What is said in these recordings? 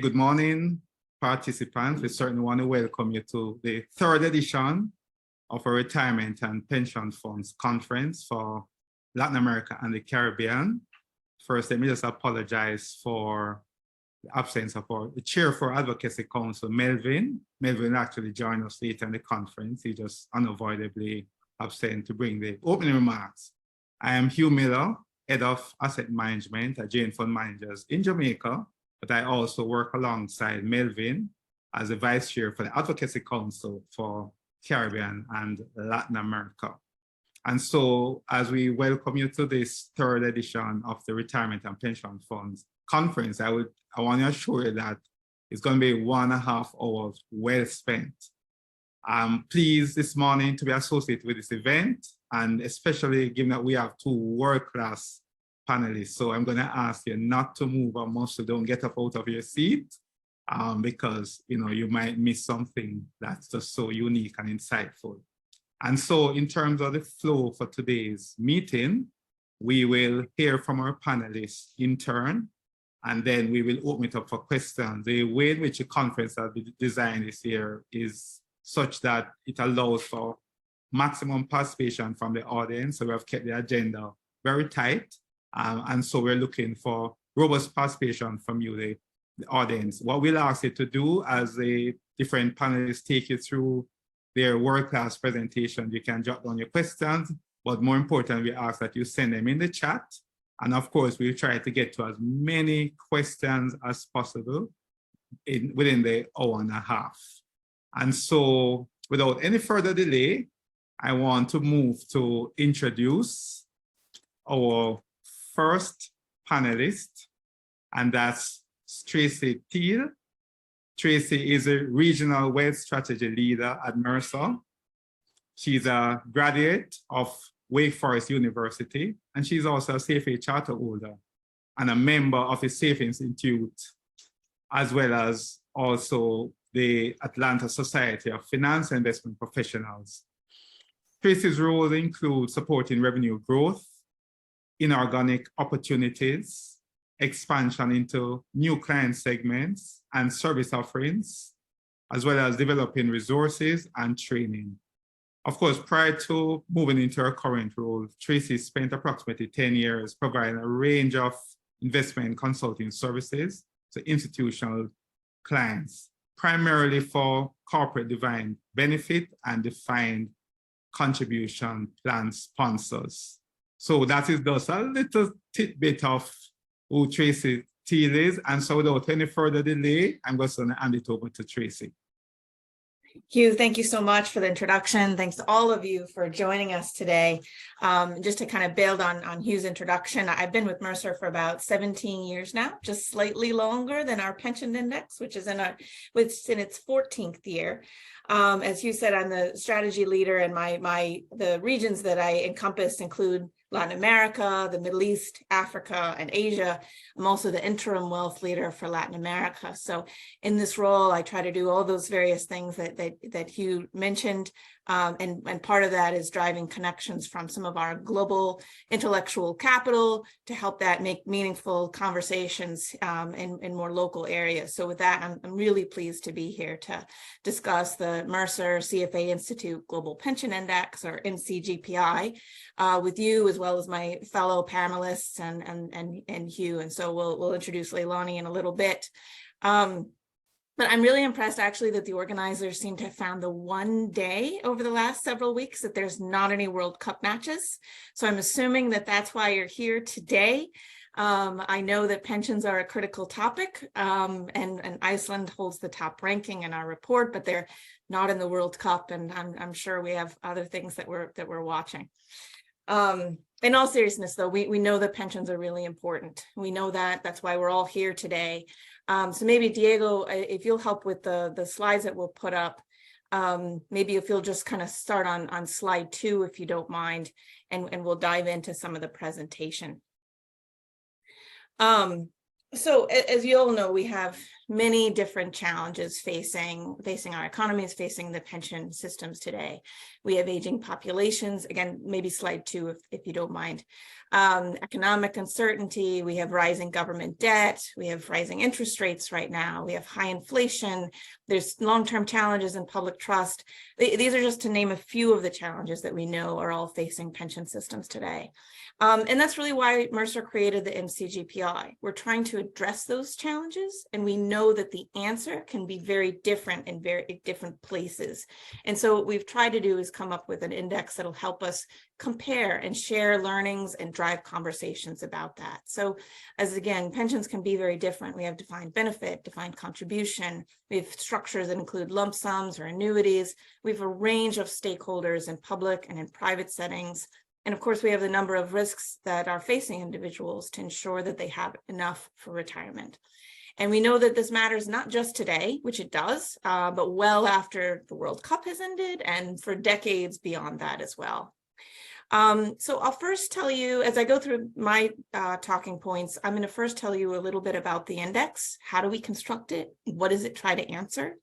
Good morning, participants. We certainly want to welcome you to the third edition of a retirement and pension funds conference for Latin America and the Caribbean. First, let me just apologize for the absence of the chair for Advocacy Council, Melvin. Melvin actually joined us later in the conference. He just unavoidably absent to bring the opening remarks. I am Hugh Miller, Head of Asset Management at Jane Fund Managers in Jamaica, but I also work alongside Melvin as the Vice Chair for the Advocacy Council for Caribbean and Latin America. And so as we welcome you to this third edition of the Retirement and Pension Funds Conference, I want to assure you that it's going to be 1.5 hours well spent. I'm pleased this morning to be associated with this event, and especially given that we have two world-class panelists. So I'm going to ask you not to move or most don't get up out of your seat because you might miss something that's just so unique and insightful. And so in terms of the flow for today's meeting, we will hear from our panelists in turn, and then we will open it up for questions. The way in which the conference has been designed this year is such that it allows for maximum participation from the audience. So we have kept the agenda very tight. And so we're looking for robust participation from you, the audience. What we'll ask you to do as the different panelists take you through their world-class presentation, you can jot down your questions, but more importantly, we ask that you send them in the chat. And of course, we'll try to get to as many questions as possible within the 1.5 hours. And so without any further delay, I want to move to introduce our first panelist, and that's Tracy Teal. Tracy is a regional wealth strategy leader at Mercer. She's a graduate of Wake Forest University, and she's also a CFA charter holder and a member of the CFA Institute, as well as also the Atlanta Society of Finance and Investment Professionals. Tracy's roles include supporting revenue growth, inorganic opportunities, expansion into new client segments and service offerings, as well as developing resources and training. Of course, prior to moving into her current role, Tracy spent approximately 10 years providing a range of investment consulting services to institutional clients, primarily for corporate defined benefit and defined contribution plan sponsors. So that is just a little tidbit of who Tracy Teal is. And so without any further delay, I'm just going to hand it over to Tracy. Hugh, thank you so much for the introduction. Thanks to all of you for joining us today. Just to kind of build on Hugh's introduction, I've been with Mercer for about 17 years now, just slightly longer than our pension index, which is in its 14th year. As Hugh said, I'm the strategy leader, and the regions that I encompass include Latin America, the Middle East, Africa, and Asia. I'm also the interim wealth leader for Latin America. So in this role, I try to do all those various things that Hugh mentioned. And part of that is driving connections from some of our global intellectual capital to help that make meaningful conversations in more local areas. So with that, I'm really pleased to be here to discuss the Mercer CFA Institute Global Pension Index, or MCGPI, with you, as well as my fellow panelists and Hugh. And so we'll introduce Leilani in a little bit. But I'm really impressed, actually, that the organizers seem to have found the one day over the last several weeks that there's not any World Cup matches. So I'm assuming that that's why you're here today. I know that pensions are a critical topic, and Iceland holds the top ranking in our report, but they're not in the World Cup, and I'm sure we have other things that we're watching. In all seriousness, though, we know that pensions are really important. We know that. That's why we're all here today. So maybe, Diego, if you'll help with the slides that we'll put up, maybe if you'll just kind of start on slide 2, if you don't mind, and we'll dive into some of the presentation. So as you all know, we have many different challenges facing our economies, facing the pension systems today. We have aging populations, again, maybe slide 2 if you don't mind. Economic uncertainty, we have rising government debt, we have rising interest rates right now, we have high inflation, there's long-term challenges in public trust. These are just to name a few of the challenges that we know are all facing pension systems today. And that's really why Mercer created the MCGPI. We're trying to address those challenges, and we know that the answer can be very different in very different places. And so what we've tried to do is come up with an index that'll help us compare and share learnings and drive conversations about that. So as again, pensions can be very different. We have defined benefit, defined contribution. We have structures that include lump sums or annuities. We have a range of stakeholders in public and in private settings. And of course, we have the number of risks that are facing individuals to ensure that they have enough for retirement. And we know that this matters not just today, which it does, but well after the World Cup has ended and for decades beyond that as well. So I'll first tell you, as I go through my talking points, I'm going to first tell you a little bit about the index. How do we construct it? What does it try to answer?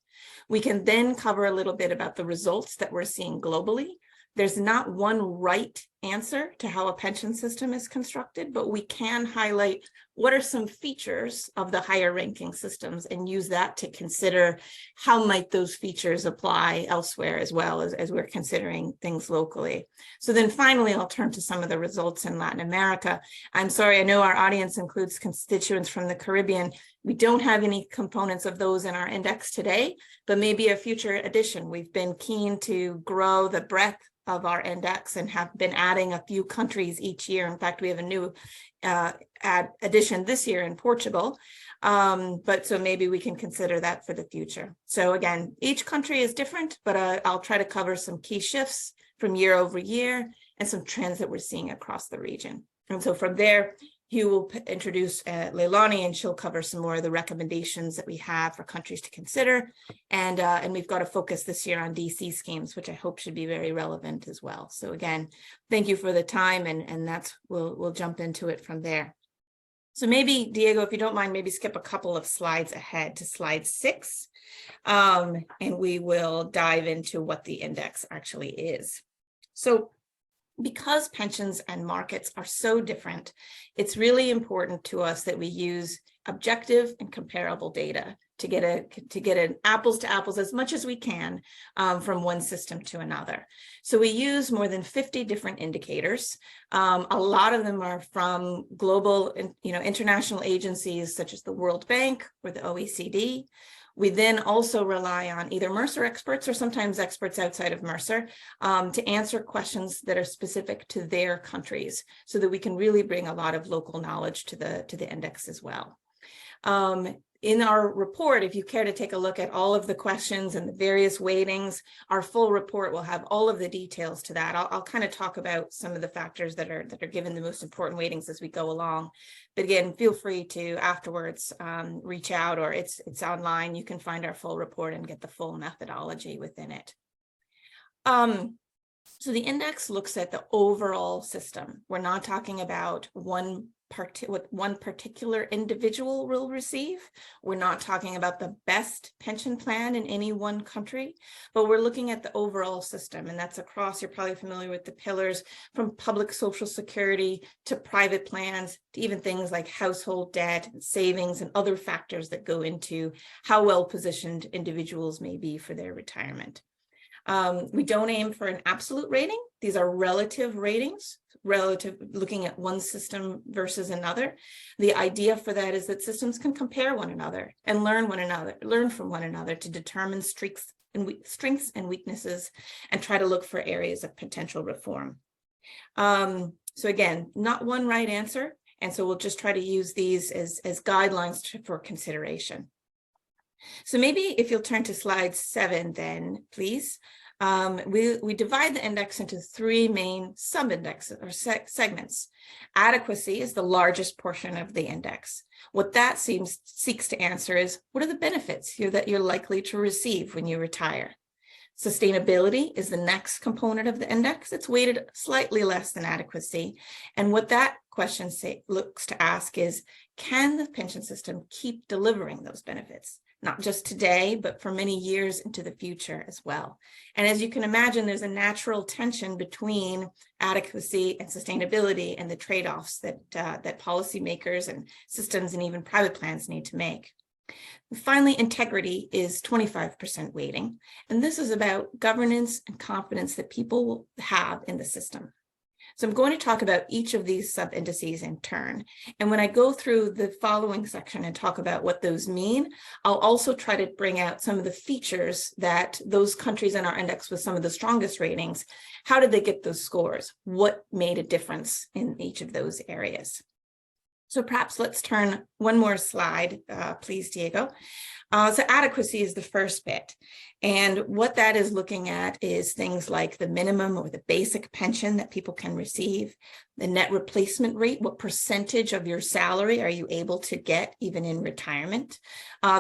We can then cover a little bit about the results that we're seeing globally. There's not one right answer to how a pension system is constructed, but we can highlight what are some features of the higher ranking systems and use that to consider how might those features apply elsewhere as well as we're considering things locally. So then finally, I'll turn to some of the results in Latin America. I'm sorry, I know our audience includes constituents from the Caribbean. We don't have any components of those in our index today, but maybe a future addition. We've been keen to grow the breadth of our index and have been adding a few countries each year. In fact, we have a new addition this year in Portugal, but so maybe we can consider that for the future. So again, each country is different, but I'll try to cover some key shifts from year over year and some trends that we're seeing across the region. And so from there, Hugh will introduce Leilani, and she'll cover some more of the recommendations that we have for countries to consider. And we've got a focus this year on DC schemes, which I hope should be very relevant as well. So again, thank you for the time, and we'll jump into it from there. So maybe, Diego, if you don't mind, maybe skip a couple of slides ahead to slide 6, and we will dive into what the index actually is. So because pensions and markets are so different, it's really important to us that we use objective and comparable data to get an apples to apples as much as we can from one system to another. So we use more than 50 different indicators. A lot of them are from global, international agencies such as the World Bank or the OECD. We then also rely on either Mercer experts or sometimes experts outside of Mercer to answer questions that are specific to their countries so that we can really bring a lot of local knowledge to the index as well. In our report, if you care to take a look at all of the questions and the various weightings, our full report will have all of the details to that. I'll kind of talk about some of the factors that are given the most important weightings as we go along. But again, feel free to afterwards reach out, or it's online. You can find our full report and get the full methodology within it. So the index looks at the overall system. We're not talking about what one particular individual will receive. We're not talking about the best pension plan in any one country, but we're looking at the overall system, and that's across, you're probably familiar with the pillars, from public social security to private plans to even things like household debt, savings, and other factors that go into how well positioned individuals may be for their retirement. We don't aim for an absolute rating. These are relative ratings, looking at one system versus another. The idea for that is that systems can compare one another and learn from one another to determine strengths and weaknesses and try to look for areas of potential reform. So again, not one right answer. And so we'll just try to use these as guidelines for consideration. So maybe if you'll turn to slide 7 then, please. We divide the index into 3 main sub-indexes or segments. Adequacy is the largest portion of the index. What that seeks to answer is, what are the benefits that you're likely to receive when you retire? Sustainability is the next component of the index. It's weighted slightly less than adequacy. And what that question looks to ask is, can the pension system keep delivering those benefits? Not just today, but for many years into the future as well. And as you can imagine, there's a natural tension between adequacy and sustainability and the trade-offs that policymakers and systems and even private plans need to make. Finally, integrity is 25% weighting, and this is about governance and confidence that people will have in the system. So I'm going to talk about each of these sub-indices in turn. And when I go through the following section and talk about what those mean, I'll also try to bring out some of the features that those countries in our index with some of the strongest ratings, how did they get those scores? What made a difference in each of those areas? So perhaps let's turn one more slide, please, Diego. So adequacy is the first bit. And what that is looking at is things like the minimum or the basic pension that people can receive, the net replacement rate, what percentage of your salary are you able to get even in retirement,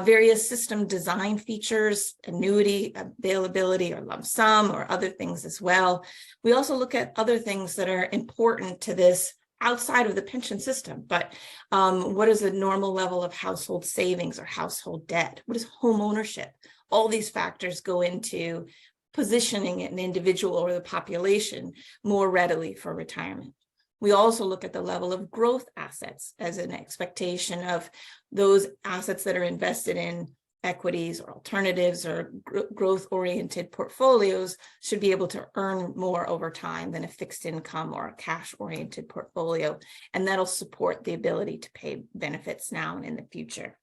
various system design features, annuity availability or lump sum or other things as well. We also look at other things that are important to this outside of the pension system, but what is the normal level of household savings or household debt? What is home ownership? All these factors go into positioning an individual or the population more readily for retirement. We also look at the level of growth assets as an expectation of those assets that are invested in equities or alternatives or growth-oriented portfolios should be able to earn more over time than a fixed income or a cash-oriented portfolio. And that'll support the ability to pay benefits now and in the future.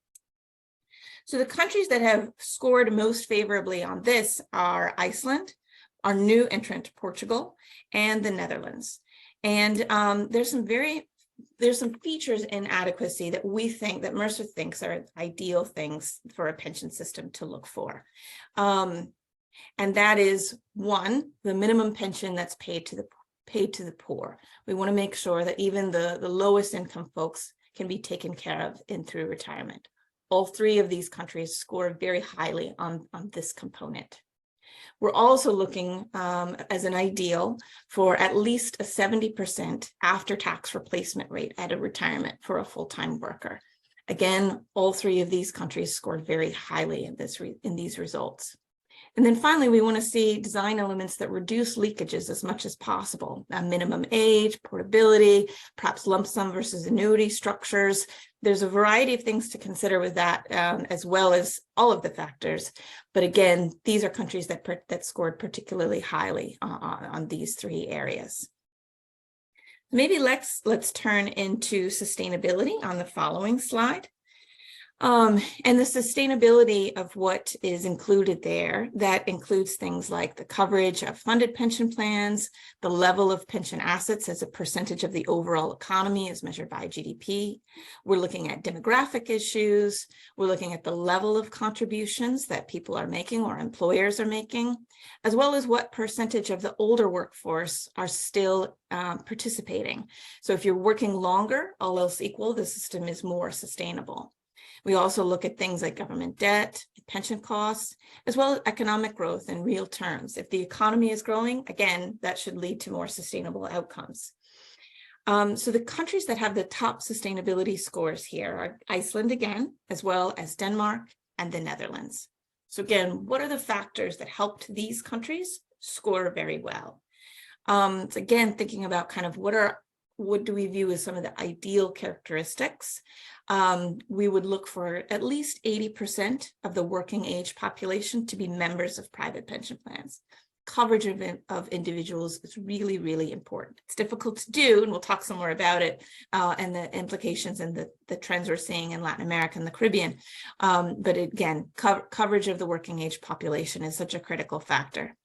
So the countries that have scored most favorably on this are Iceland, our new entrant Portugal, and the Netherlands. And there's some features in adequacy that we think, that Mercer thinks are ideal things for a pension system to look for. And that is, one, the minimum pension that's paid to the poor. We want to make sure that even the lowest income folks can be taken care of in through retirement. All three of these countries score very highly on this component. We're also looking as an ideal for at least a 70% after-tax replacement rate at a retirement for a full-time worker. Again, all three of these countries scored very highly in these results. And then finally, we want to see design elements that reduce leakages as much as possible. A minimum age, portability, perhaps lump sum versus annuity structures. There's a variety of things to consider with that, as well as all of the factors. But again, these are countries that scored particularly highly on these three areas. Maybe let's turn into sustainability on the following slide. And the sustainability of what is included there, that includes things like the coverage of funded pension plans, the level of pension assets as a percentage of the overall economy as measured by GDP. We're looking at demographic issues. We're looking at the level of contributions that people are making or employers are making, as well as what percentage of the older workforce are still participating. So if you're working longer, all else equal, the system is more sustainable. We also look at things like government debt, pension costs, as well as economic growth in real terms. If the economy is growing, again, that should lead to more sustainable outcomes. So the countries that have the top sustainability scores here are Iceland again, as well as Denmark and the Netherlands. So again, what are the factors that helped these countries score very well? So again, thinking about kind of what do we view as some of the ideal characteristics? We would look for at least 80% of the working age population to be members of private pension plans. Coverage of individuals is really, really important. It's difficult to do, and we'll talk some more about it and the implications and the trends we're seeing in Latin America and the Caribbean. But again, coverage of the working age population is such a critical factor.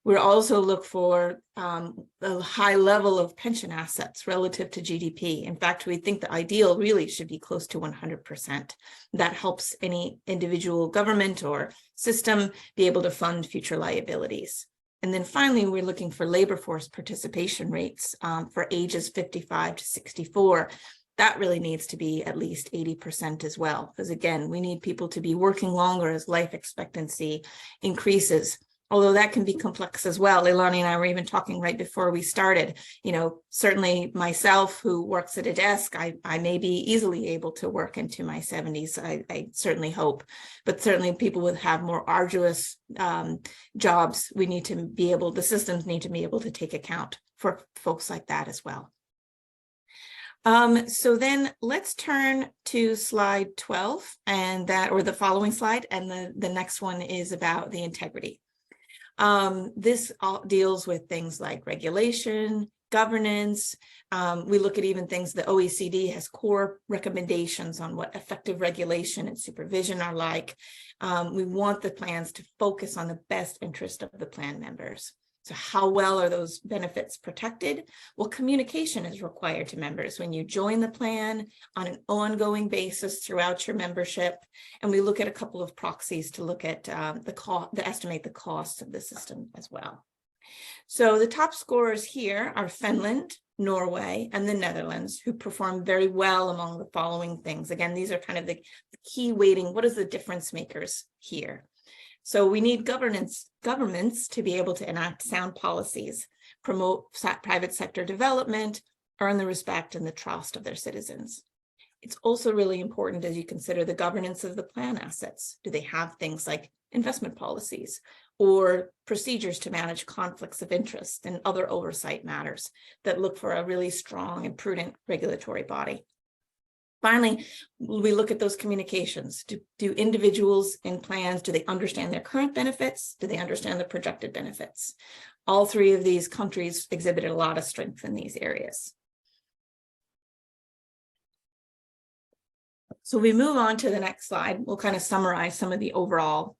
We also look for a high level of pension assets relative to GDP. In fact, we think the ideal really should be close to 100%. That helps any individual government or system be able to fund future liabilities. And then finally, we're looking for labor force participation rates for ages 55 to 64. That really needs to be at least 80% as well, because again, we need people to be working longer as life expectancy increases. although that can be complex as well. Leilani and I were even talking right before we started, certainly myself who works at a desk, I may be easily able to work into my 70s. I certainly hope, but certainly people would have more arduous jobs. The systems need to be able to take account for folks like that as well. So then let's turn to slide 12 or the following slide. And the next one is about the integrity. This all deals with things like regulation, governance. We look at even things the OECD has core recommendations on what effective regulation and supervision are like. We want the plans to focus on the best interest of the plan members. So how well are those benefits protected? Well, communication is required to members when you join the plan on an ongoing basis throughout your membership. And we look at a couple of proxies to look at to estimate the cost of the system as well. So the top scorers here are Finland, Norway, and the Netherlands, who perform very well among the following things. Again, these are kind of the key weighting. What is the difference makers here? So we need governments to be able to enact sound policies, promote private sector development, earn the respect and the trust of their citizens. It's also really important as you consider the governance of the plan assets. Do they have things like investment policies or procedures to manage conflicts of interest and other oversight matters that look for a really strong and prudent regulatory body? Finally, we look at those communications. Do individuals in plans, do they understand their current benefits? Do they understand the projected benefits? All three of these countries exhibited a lot of strength in these areas. So we move on to the next slide. We'll kind of summarize some of the overall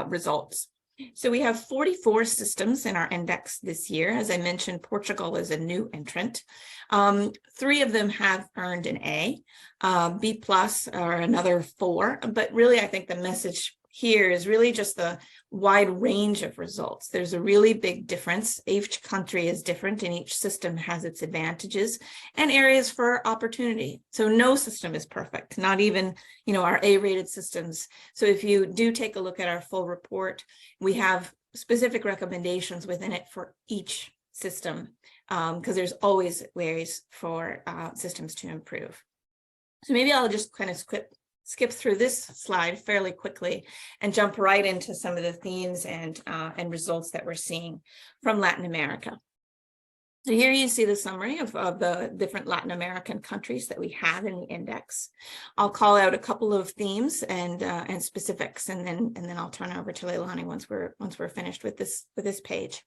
results. So we have 44 systems in our index this year. As I mentioned, Portugal is a new entrant. 3 of them have earned an A, B plus or another 4. But really, I think the message here is really just the wide range of results. There's a really big difference. Each country is different and each system has its advantages and areas for opportunity. So no system is perfect, not even, our A-rated systems. So if you do take a look at our full report, we have specific recommendations within it for each system because there's always ways for systems to improve. So maybe I'll just kind of skip through this slide fairly quickly and jump right into some of the themes and results that we're seeing from Latin America. So here you see the summary of the different Latin American countries that we have in the index. I'll call out a couple of themes and specifics, and then I'll turn over to Leilani once we're finished with this page.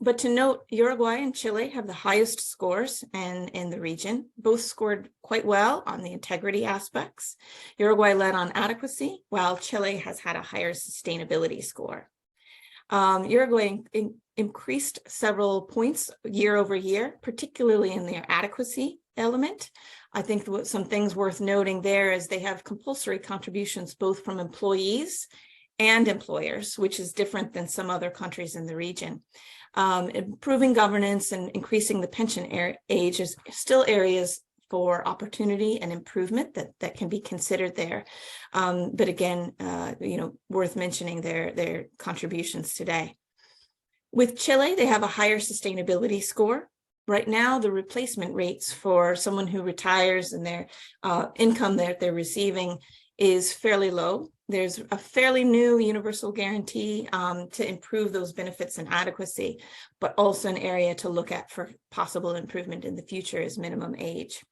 But to note, Uruguay and Chile have the highest scores in the region. Both scored quite well on the integrity aspects. Uruguay led on adequacy, while Chile has had a higher sustainability score. Uruguay increased several points year over year, particularly in their adequacy element. I think some things worth noting there is they have compulsory contributions both from employees and employers, which is different than some other countries in the region. Improving governance and increasing the pension age is still areas for opportunity and improvement that can be considered there. But again, worth mentioning their contributions today. With Chile, they have a higher sustainability score. Right now, the replacement rates for someone who retires and their income that they're receiving is fairly low. There's a fairly new universal guarantee to improve those benefits and adequacy, but also an area to look at for possible improvement in the future is minimum age.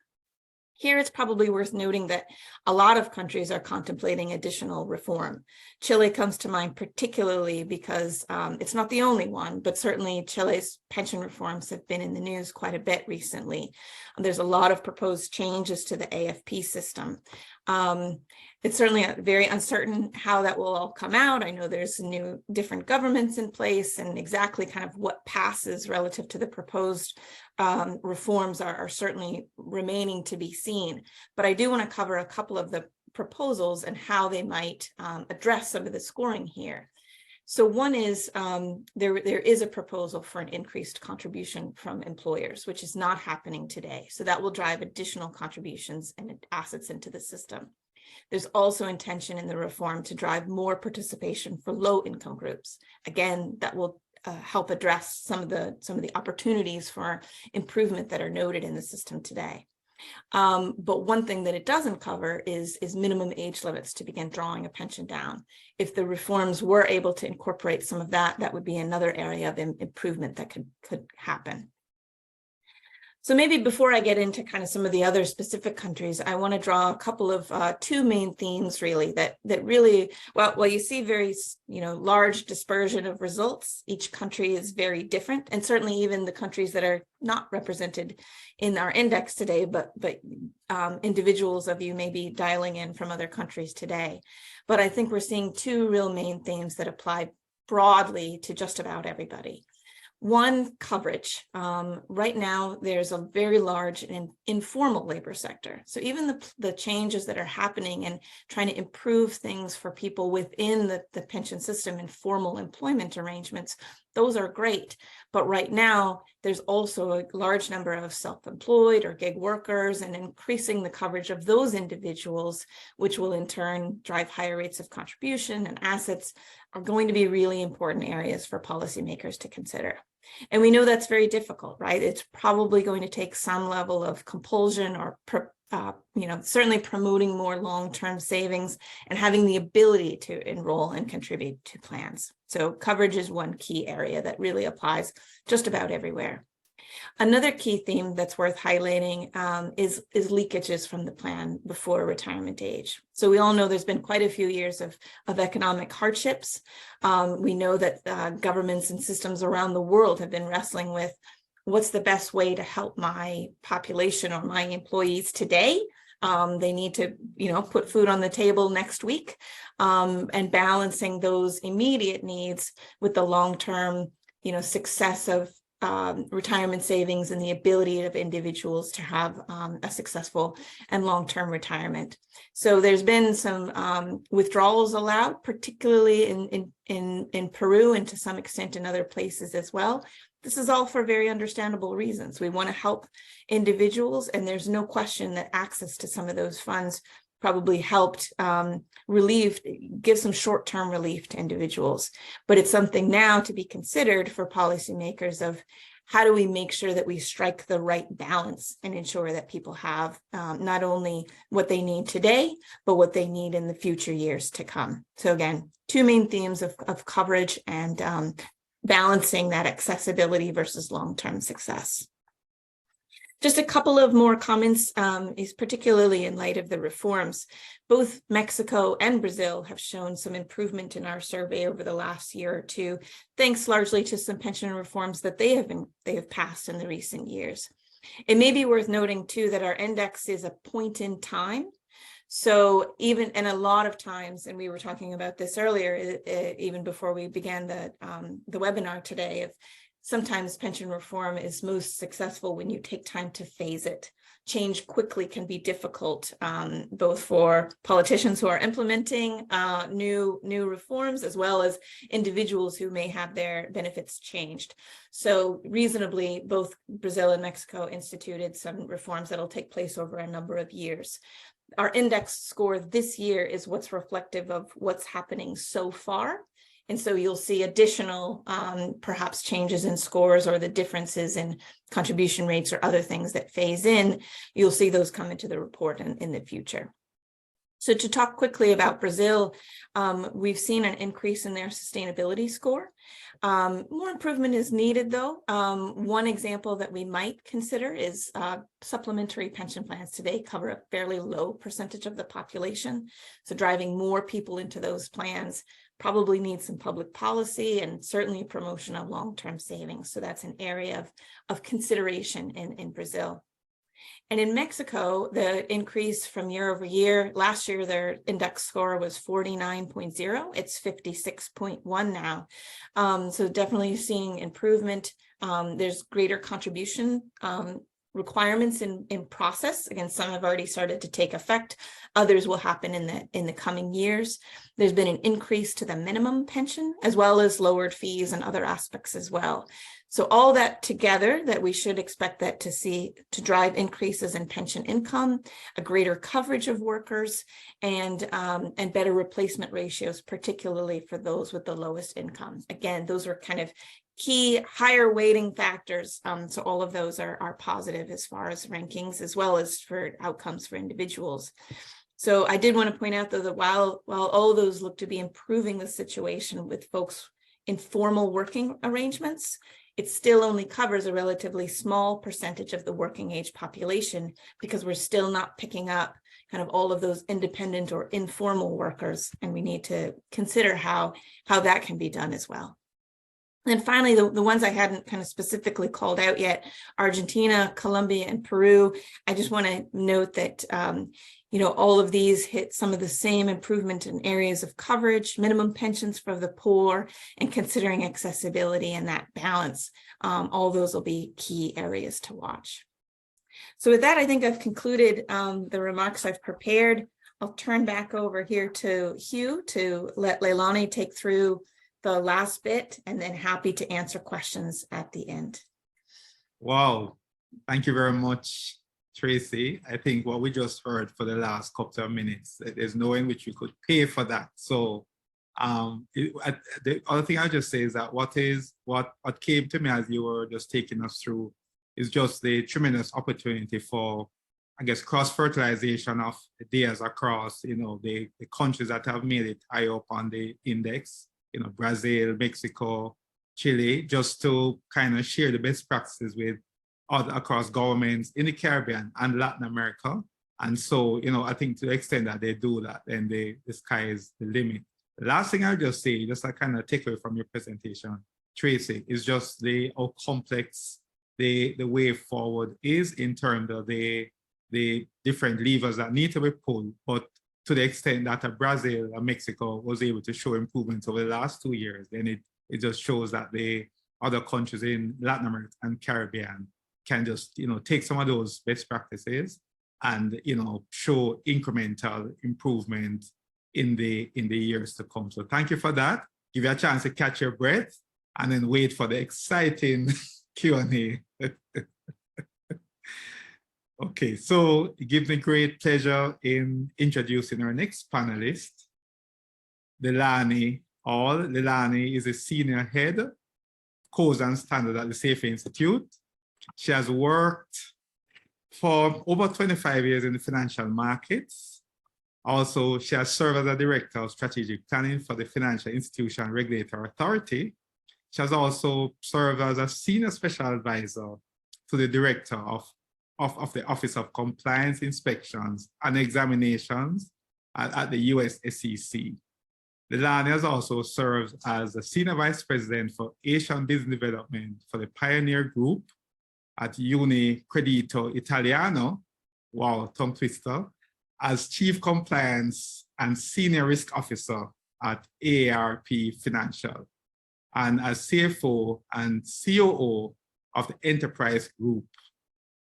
Here, it's probably worth noting that a lot of countries are contemplating additional reform. Chile comes to mind particularly because it's not the only one, but certainly Chile's pension reforms have been in the news quite a bit recently. There's a lot of proposed changes to the AFP system. It's certainly very uncertain how that will all come out. I know there's different governments in place, and exactly kind of what passes relative to the proposed reforms are certainly remaining to be seen. But I do want to cover a couple of the proposals and how they might address some of the scoring here. So one is there is a proposal for an increased contribution from employers, which is not happening today. So that will drive additional contributions and assets into the system. There's also intention in the reform to drive more participation for low-income groups. Again, that will help address some of the opportunities for improvement that are noted in the system today. But one thing that it doesn't cover is minimum age limits to begin drawing a pension down. If the reforms were able to incorporate some of that, that would be another area of improvement that could happen. So maybe before I get into kind of some of the other specific countries, I want to draw a couple of two main themes really that really, well, you see very, large dispersion of results. Each country is very different, and certainly even the countries that are not represented in our index today, but individuals of you may be dialing in from other countries today. But I think we're seeing two real main themes that apply broadly to just about everybody. One, coverage. Right now, there's a very large and informal labor sector. So even the changes that are happening and trying to improve things for people within the pension system and formal employment arrangements, those are great. But right now, there's also a large number of self-employed or gig workers, and increasing the coverage of those individuals, which will in turn drive higher rates of contribution and assets, are going to be really important areas for policymakers to consider. And we know that's very difficult, right? It's probably going to take some level of compulsion or, certainly promoting more long-term savings and having the ability to enroll and contribute to plans. So coverage is one key area that really applies just about everywhere. Another key theme that's worth highlighting is leakages from the plan before retirement age. So we all know there's been quite a few years of economic hardships. We know that governments and systems around the world have been wrestling with what's the best way to help my population or my employees today. They need to, put food on the table next week, and balancing those immediate needs with the long-term, success of retirement savings and the ability of individuals to have a successful and long-term retirement. So there's been some withdrawals allowed, particularly in Peru and to some extent in other places as well. This is all for very understandable reasons. We want to help individuals, and there's no question that access to some of those funds probably helped give some short-term relief to individuals. But it's something now to be considered for policymakers of how do we make sure that we strike the right balance and ensure that people have not only what they need today, but what they need in the future years to come. So again, two main themes of coverage and balancing that accessibility versus long-term success. Just a couple of more comments, is particularly in light of the reforms. Both Mexico and Brazil have shown some improvement in our survey over the last year or two, thanks largely to some pension reforms that they have passed in the recent years. It may be worth noting too that our index is a point in time. So and a lot of times, and we were talking about this earlier, even before we began the webinar today, of sometimes pension reform is most successful when you take time to phase it. Change quickly can be difficult, both for politicians who are implementing new reforms, as well as individuals who may have their benefits changed. So reasonably, both Brazil and Mexico instituted some reforms that'll take place over a number of years. Our index score this year is what's reflective of what's happening so far. And so you'll see additional perhaps changes in scores or the differences in contribution rates or other things that phase in. You'll see those come into the report in the future. So to talk quickly about Brazil, we've seen an increase in their sustainability score. More improvement is needed, though. One example that we might consider is supplementary pension plans today cover a fairly low percentage of the population. So driving more people into those plans probably needs some public policy and certainly promotion of long-term savings. So that's an area of consideration in Brazil. And in Mexico, the increase from year over year, last year their index score was 49.0. It's 56.1 now. So definitely seeing improvement. There's greater contribution requirements in process. Again, some have already started to take effect. Others will happen in the coming years. There's been an increase to the minimum pension, as well as lowered fees and other aspects as well. So all that together, that we should expect that to drive increases in pension income, a greater coverage of workers, and better replacement ratios, particularly for those with the lowest income. Again, those are kind of key higher weighting factors. So all of those are positive as far as rankings, as well as for outcomes for individuals. So I did want to point out, though, that while all of those look to be improving the situation with folks in formal working arrangements, it still only covers a relatively small percentage of the working age population, because we're still not picking up kind of all of those independent or informal workers. And we need to consider how that can be done as well. And finally, the ones I hadn't kind of specifically called out yet, Argentina, Colombia, and Peru. I just want to note that, all of these hit some of the same improvement in areas of coverage, minimum pensions for the poor, and considering accessibility and that balance. All those will be key areas to watch. So with that, I think I've concluded the remarks I've prepared. I'll turn back over here to Hugh to let Leilani take through the last bit, and then happy to answer questions at the end. Wow, thank you very much, Tracy. I think what we just heard for the last couple of minutes, there's no way in which we could pay for that. So the other thing I'll just say is that what came to me as you were just taking us through is just the tremendous opportunity for, I guess, cross-fertilization of ideas across, the countries that have made it high up on the index. Brazil, Mexico, Chile, just to kind of share the best practices with across governments in the Caribbean and Latin America. And so, I think to the extent that they do that, then the sky is the limit. The last thing I'll just say, just to kind of take away from your presentation, Tracy, is just how complex the way forward is in terms of the different levers that need to be pulled. But to the extent that Brazil and Mexico was able to show improvements over the last 2 years, then it just shows that the other countries in Latin America and Caribbean can just, take some of those best practices and, show incremental improvement in the years to come. So thank you for that. Give you a chance to catch your breath and then wait for the exciting Q&A. Okay, so it gives me great pleasure in introducing our next panelist, Leilani Hall. Leilani is a senior head, course and standard at the CFA Institute. She has worked for over 25 years in the financial markets. Also, she has served as a director of strategic planning for the Financial Institution Regulatory Authority. She has also served as a senior special advisor to the director of the Office of Compliance Inspections and Examinations at the US SEC. Leilani has also served as a Senior Vice President for Asian Business Development for the Pioneer Group at Unicredito Italiano, wow, tongue twister, as Chief Compliance and Senior Risk Officer at AARP Financial, and as CFO and COO of the Enterprise Group,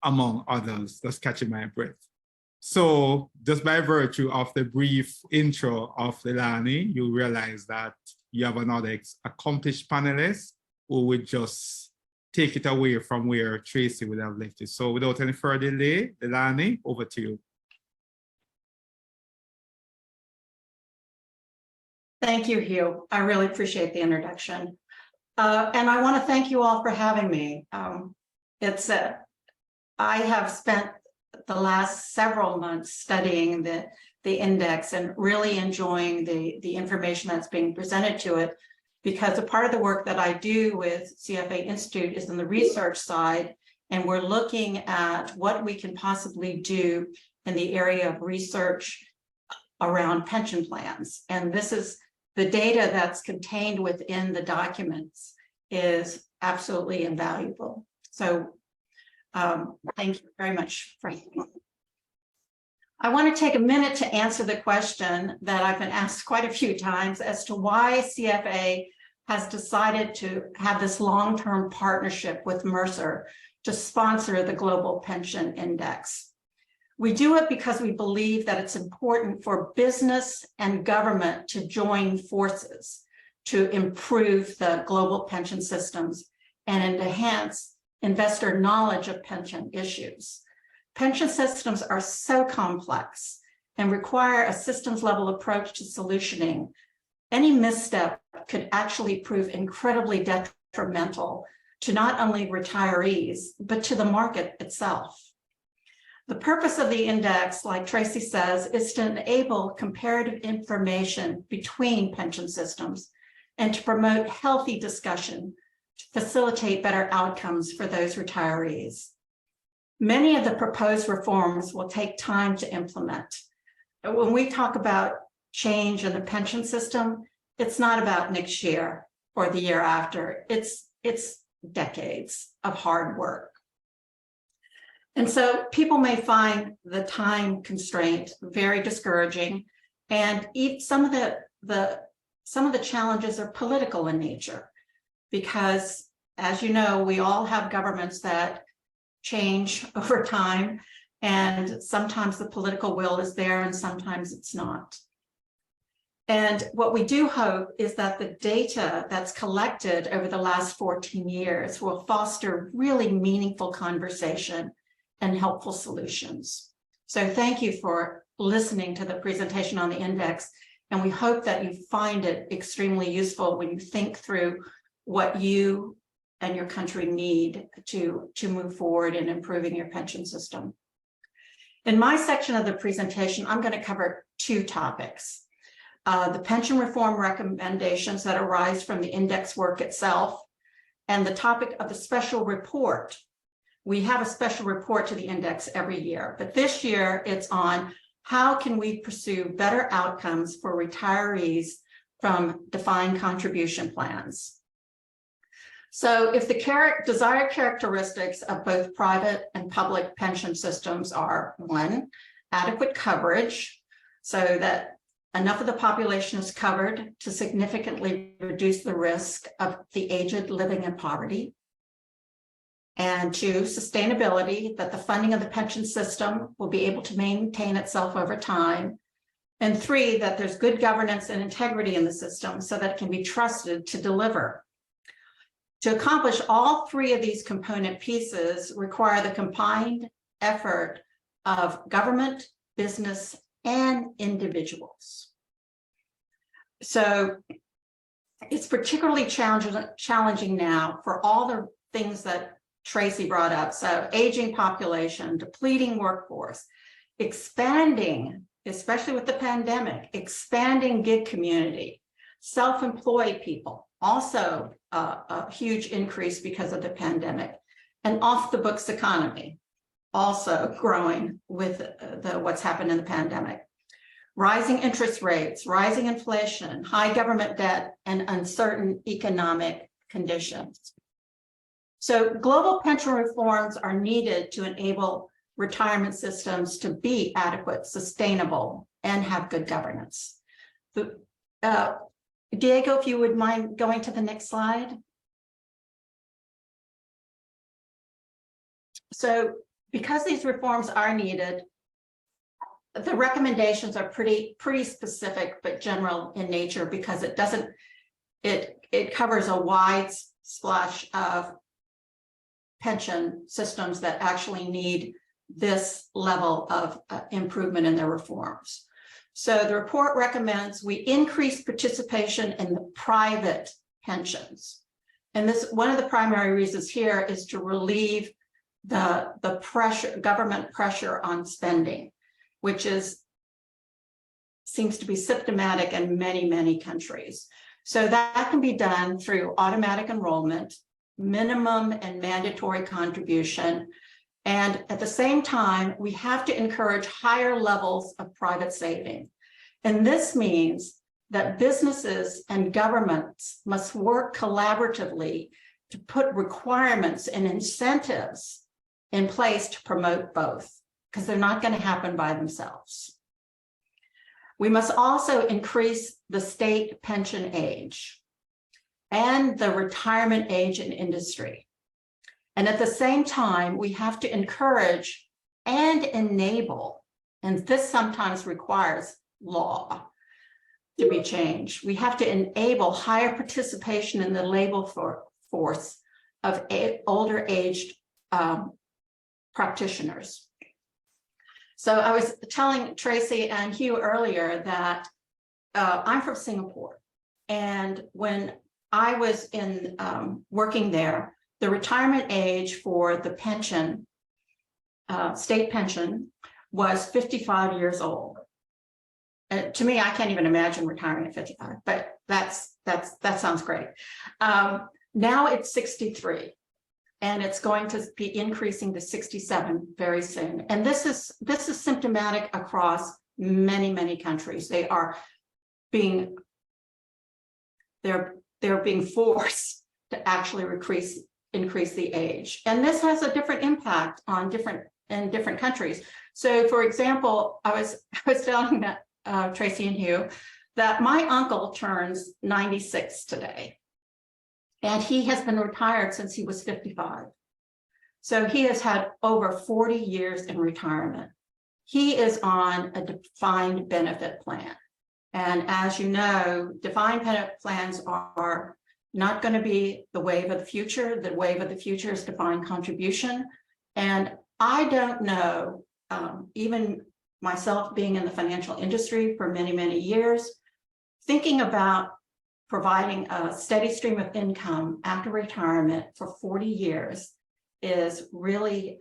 among others, just catching my breath. So just by virtue of the brief intro of Leilani, you realize that you have another accomplished panelist who would just take it away from where Tracy would have left it. So without any further delay, Leilani, over to you. Thank you, Hugh. I really appreciate the introduction. And I want to thank you all for having me. I have spent the last several months studying the index and really enjoying the information that's being presented to it, because a part of the work that I do with CFA Institute is on the research side, and we're looking at what we can possibly do in the area of research around pension plans. And this is the data that's contained within the documents is absolutely invaluable. So thank you very much for I want to take a minute to answer the question that I've been asked quite a few times as to why CFA has decided to have this long-term partnership with Mercer to sponsor the Global Pension Index. We do it because we believe that it's important for business and government to join forces to improve the global pension systems and enhance investor knowledge of pension issues. Pension systems are so complex and require a systems level approach to solutioning. Any misstep could actually prove incredibly detrimental to not only retirees, but to the market itself. The purpose of the index, like Tracy says, is to enable comparative information between pension systems and to promote healthy discussion to facilitate better outcomes for those retirees. Many of the proposed reforms will take time to implement. When we talk about change in the pension system, it's not about next year or the year after. It's decades of hard work. And so people may find the time constraint very discouraging, and some of the challenges are political in nature, because, as you know, we all have governments that change over time, and sometimes the political will is there and sometimes it's not. And what we do hope is that the data that's collected over the last 14 years will foster really meaningful conversation and helpful solutions. So thank you for listening to the presentation on the index, and we hope that you find it extremely useful when you think through what you and your country need to move forward in improving your pension system. In my section of the presentation, I'm going to cover two topics. The pension reform recommendations that arise from the index work itself, and the topic of the special report. We have a special report to the index every year, but this year it's on how can we pursue better outcomes for retirees from defined contribution plans. So if the desired characteristics of both private and public pension systems are: one, adequate coverage, so that enough of the population is covered to significantly reduce the risk of the aged living in poverty. And two, sustainability, that the funding of the pension system will be able to maintain itself over time. And three, that there's good governance and integrity in the system so that it can be trusted to deliver. To accomplish all three of these component pieces require the combined effort of government, business, and individuals. So it's particularly challenging now for all the things that Tracy brought up. So aging population, depleting workforce, expanding, especially with the pandemic, expanding gig community, self-employed people, also a huge increase because of the pandemic, and off the books economy, also growing with what's happened in the pandemic. Rising interest rates, rising inflation, high government debt, and uncertain economic conditions. So global pension reforms are needed to enable retirement systems to be adequate, sustainable, and have good governance. Diego, if you would mind going to the next slide. So because these reforms are needed, the recommendations are pretty specific but general in nature, because it covers a wide splash of pension systems that actually need this level of improvement in their reforms. So the report recommends we increase participation in the private pensions. And one of the primary reasons here is to relieve the pressure, government pressure on spending, which seems to be symptomatic in many countries. So that can be done through automatic enrollment, minimum and mandatory contribution. And at the same time, we have to encourage higher levels of private saving. And this means that businesses and governments must work collaboratively to put requirements and incentives in place to promote both, because they're not going to happen by themselves. We must also increase the state pension age and the retirement age in industry. And at the same time, we have to encourage and enable, and this sometimes requires law to be changed. We have to enable higher participation in the labor force of older aged practitioners. So I was telling Tracy and Hugh earlier that I'm from Singapore. And when I was in working there, the retirement age for the pension, state pension, was 55 years old. To me, I can't even imagine retiring at 55, but that sounds great. Now it's 63, and it's going to be increasing to 67 very soon. And this is symptomatic across many countries. They are being they're being forced to actually increase the age, and this has a different impact on different countries. So, for example, I was telling that Tracy and Hugh that my uncle turns 96 today, and he has been retired since he was 55. So he has had over 40 years in retirement. He is on a defined benefit plan. And as you know, defined benefit plans are not going to be the wave of the future. The wave of the future is defined contribution. And I don't know, even myself being in the financial industry for many years, thinking about providing a steady stream of income after retirement for 40 years is really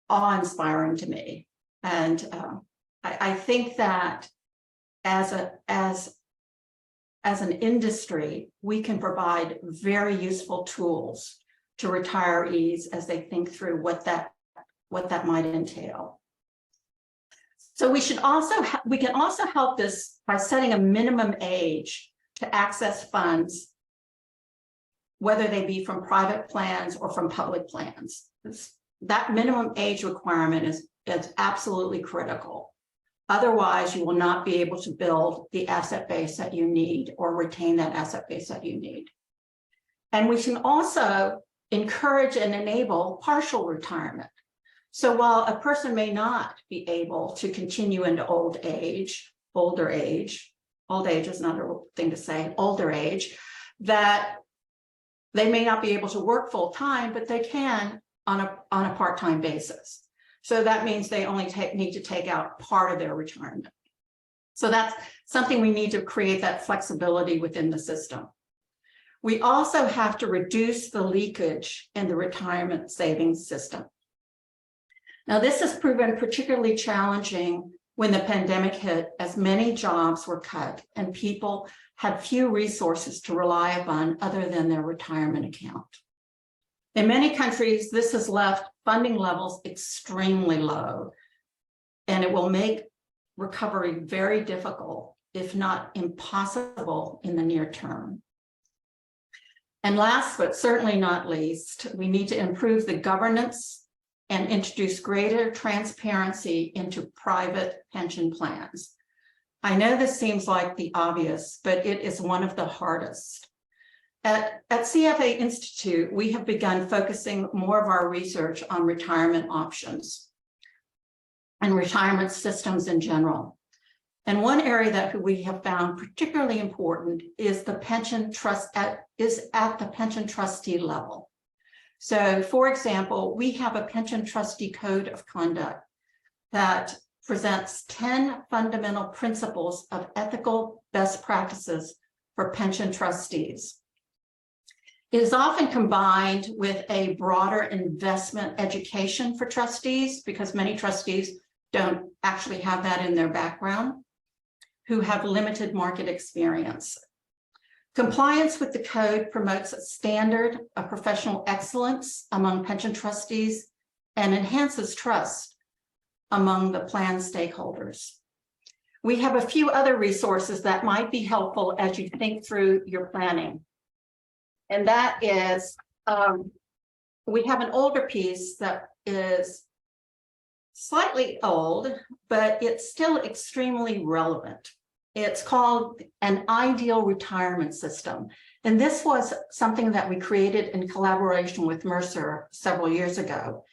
awe-inspiring to me. And I think that as an industry, we can provide very useful tools to retirees as they think through what that might entail. So we can also help this by setting a minimum age to access funds, whether they be from private plans or from public plans. That minimum age requirement is absolutely critical. Otherwise, you will not be able to build the asset base that you need or retain that asset base that you need. And we can also encourage and enable partial retirement. So while a person may not be able to continue into older age is another thing to say, older age, that they may not be able to work full time, but they can on a part-time basis. So that means they only need to take out part of their retirement. So that's something we need to create, that flexibility within the system. We also have to reduce the leakage in the retirement savings system. Now, this has proven particularly challenging when the pandemic hit, as many jobs were cut and people had few resources to rely upon other than their retirement account. In many countries, this has left funding levels extremely low, and it will make recovery very difficult, if not impossible, in the near term. And last, but certainly not least, we need to improve the governance and introduce greater transparency into private pension plans. I know this seems like the obvious, but it is one of the hardest. At CFA Institute, we have begun focusing more of our research on retirement options and retirement systems in general. And one area that we have found particularly important is the pension trust at the pension trustee level. So, for example, we have a pension trustee code of conduct that presents 10 fundamental principles of ethical best practices for pension trustees. It is often combined with a broader investment education for trustees, because many trustees don't actually have that in their background, who have limited market experience. Compliance with the code promotes a standard of professional excellence among pension trustees and enhances trust among the plan stakeholders. We have a few other resources that might be helpful as you think through your planning. And that is, we have an older piece that is slightly old, but it's still extremely relevant. It's called an ideal retirement system. And this was something that we created in collaboration with Mercer several years ago.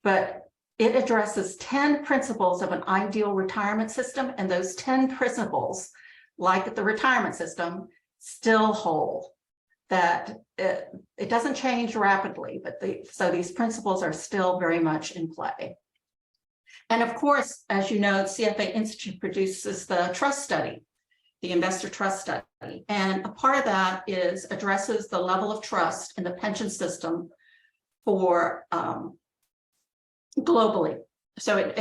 But it addresses 10 principles of an ideal retirement system, and those 10 principles, like the retirement system, still hold. That it doesn't change rapidly, but so these principles are still very much in play. And of course, as you know, CFA Institute produces the trust study, the investor trust study. And a part of that addresses the level of trust in the pension system for globally. So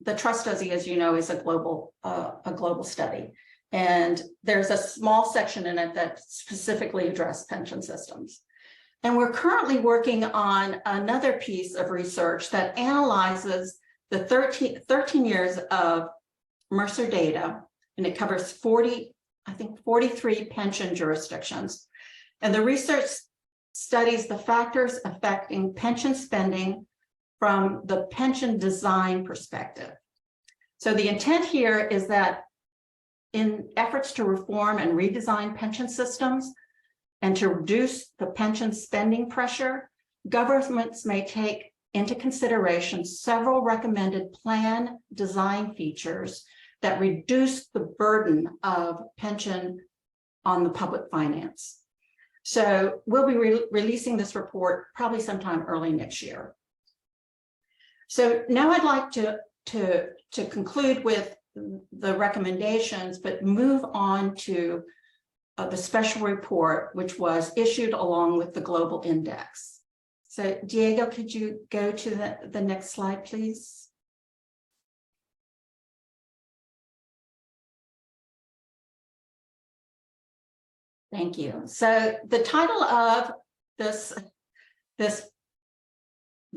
the trust study, as you know, is a global study. And there's a small section in it that specifically addresses pension systems. And we're currently working on another piece of research that analyzes the 13 years of Mercer data, and it covers 43 pension jurisdictions. And the research studies the factors affecting pension spending from the pension design perspective. So the intent here is that in efforts to reform and redesign pension systems and to reduce the pension spending pressure, governments may take into consideration several recommended plan design features that reduce the burden of pension on the public finance. So we'll be releasing this report probably sometime early next year. So now I'd like to conclude with the recommendations, but move on to the special report, which was issued along with the global index. So Diego, could you go to the next slide, please? Thank you. So the title of this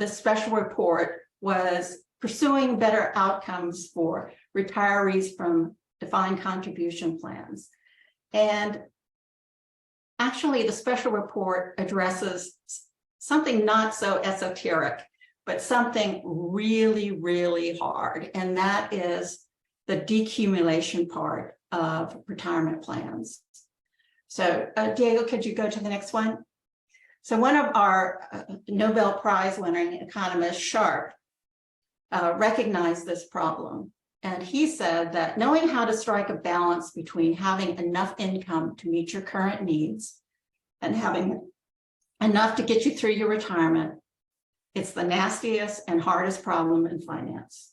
special report was Pursuing Better Outcomes for Retirees from Defined Contribution Plans. And actually, the special report addresses something not so esoteric, but something really, really hard. And that is the decumulation part of retirement plans. So Diego, could you go to the next one? So one of our Nobel Prize winning economists, Sharpe, recognized this problem. And he said that knowing how to strike a balance between having enough income to meet your current needs and having enough to get you through your retirement, it's the nastiest and hardest problem in finance.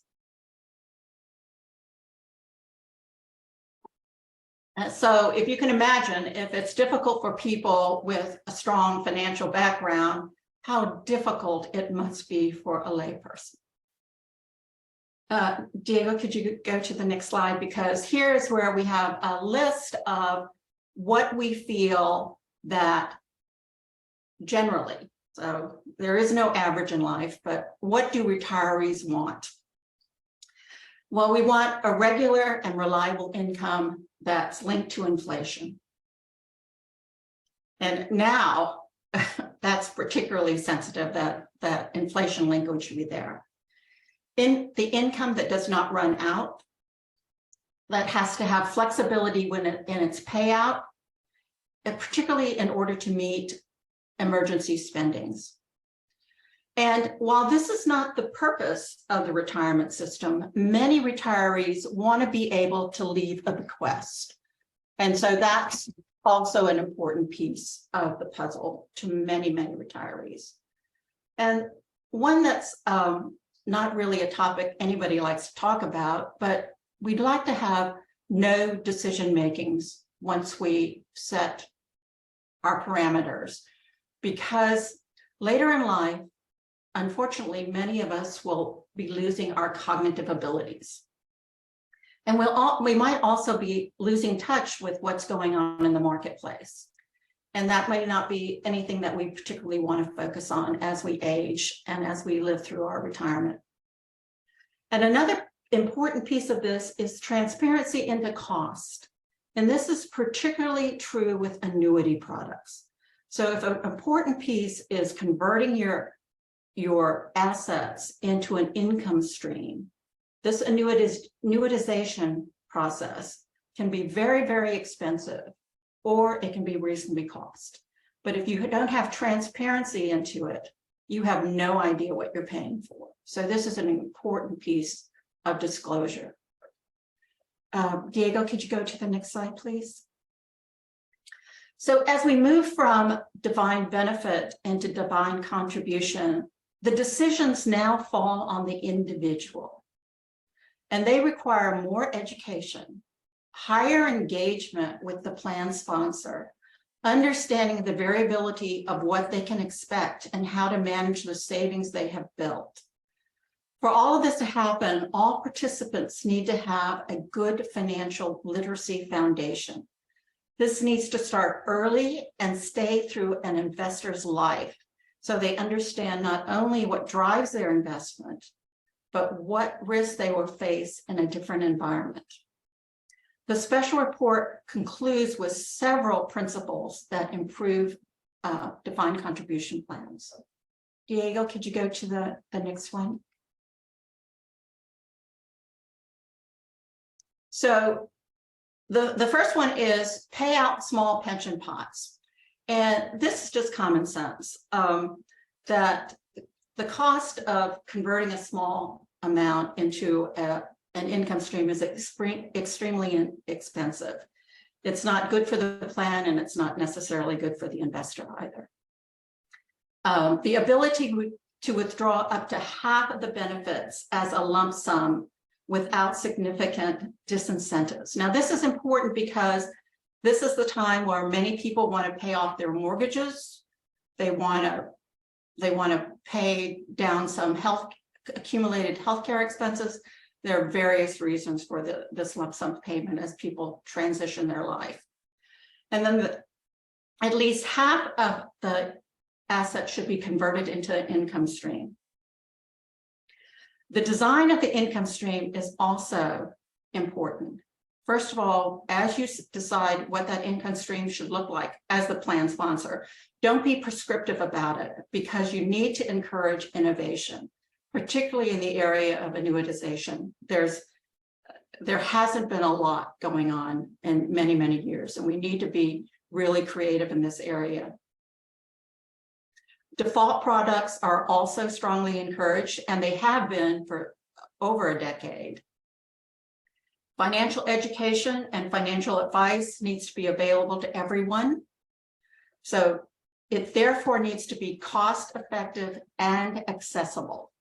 So if you can imagine, if it's difficult for people with a strong financial background, how difficult it must be for a layperson. Diego, could you go to the next slide? Because here's where we have a list of what we feel that generally, so there is no average in life, but what do retirees want? Well, we want a regular and reliable income that's linked to inflation. And now that's particularly sensitive, that inflation linkage should be there. In the income that does not run out, that has to have flexibility in its payout, and particularly in order to meet emergency spendings. And while this is not the purpose of the retirement system, many retirees want to be able to leave a bequest. And so that's also an important piece of the puzzle to many, many retirees. And one that's not really a topic anybody likes to talk about, but we'd like to have no decision makings once we set our parameters, because later in life, unfortunately, many of us will be losing our cognitive abilities. And we might also be losing touch with what's going on in the marketplace. And that may not be anything that we particularly want to focus on as we age and as we live through our retirement. And another important piece of this is transparency into cost. And this is particularly true with annuity products. So if an important piece is converting your assets into an income stream, this annuitization process can be very, very expensive, or it can be reasonably cost. But if you don't have transparency into it, you have no idea what you're paying for. So this is an important piece of disclosure. Diego, could you go to the next slide, please? So as we move from defined benefit into defined contribution, the decisions now fall on the individual, and they require more education, higher engagement with the plan sponsor, understanding the variability of what they can expect and how to manage the savings they have built. For all of this to happen, all participants need to have a good financial literacy foundation. This needs to start early and stay through an investor's life, so they understand not only what drives their investment, but what risks they will face in a different environment. The special report concludes with several principles that improve defined contribution plans. Diego, could you go to the next one? So the first one is pay out small pension pots. And this is just common sense, that the cost of converting a small amount into an income stream is extremely expensive. It's not good for the plan, and it's not necessarily good for the investor either. The ability to withdraw up to half of the benefits as a lump sum without significant disincentives. Now, this is important because this is the time where many people want to pay off their mortgages. They want to pay down some accumulated healthcare expenses. There are various reasons for this lump sum payment as people transition their life. And then at least half of the assets should be converted into an income stream. The design of the income stream is also important. First of all, as you decide what that income stream should look like as the plan sponsor, don't be prescriptive about it, because you need to encourage innovation, particularly in the area of annuitization. There hasn't been a lot going on in many, many years, and we need to be really creative in this area. Default products are also strongly encouraged, and they have been for over a decade. Financial education and financial advice needs to be available to everyone. So it therefore needs to be cost-effective and accessible.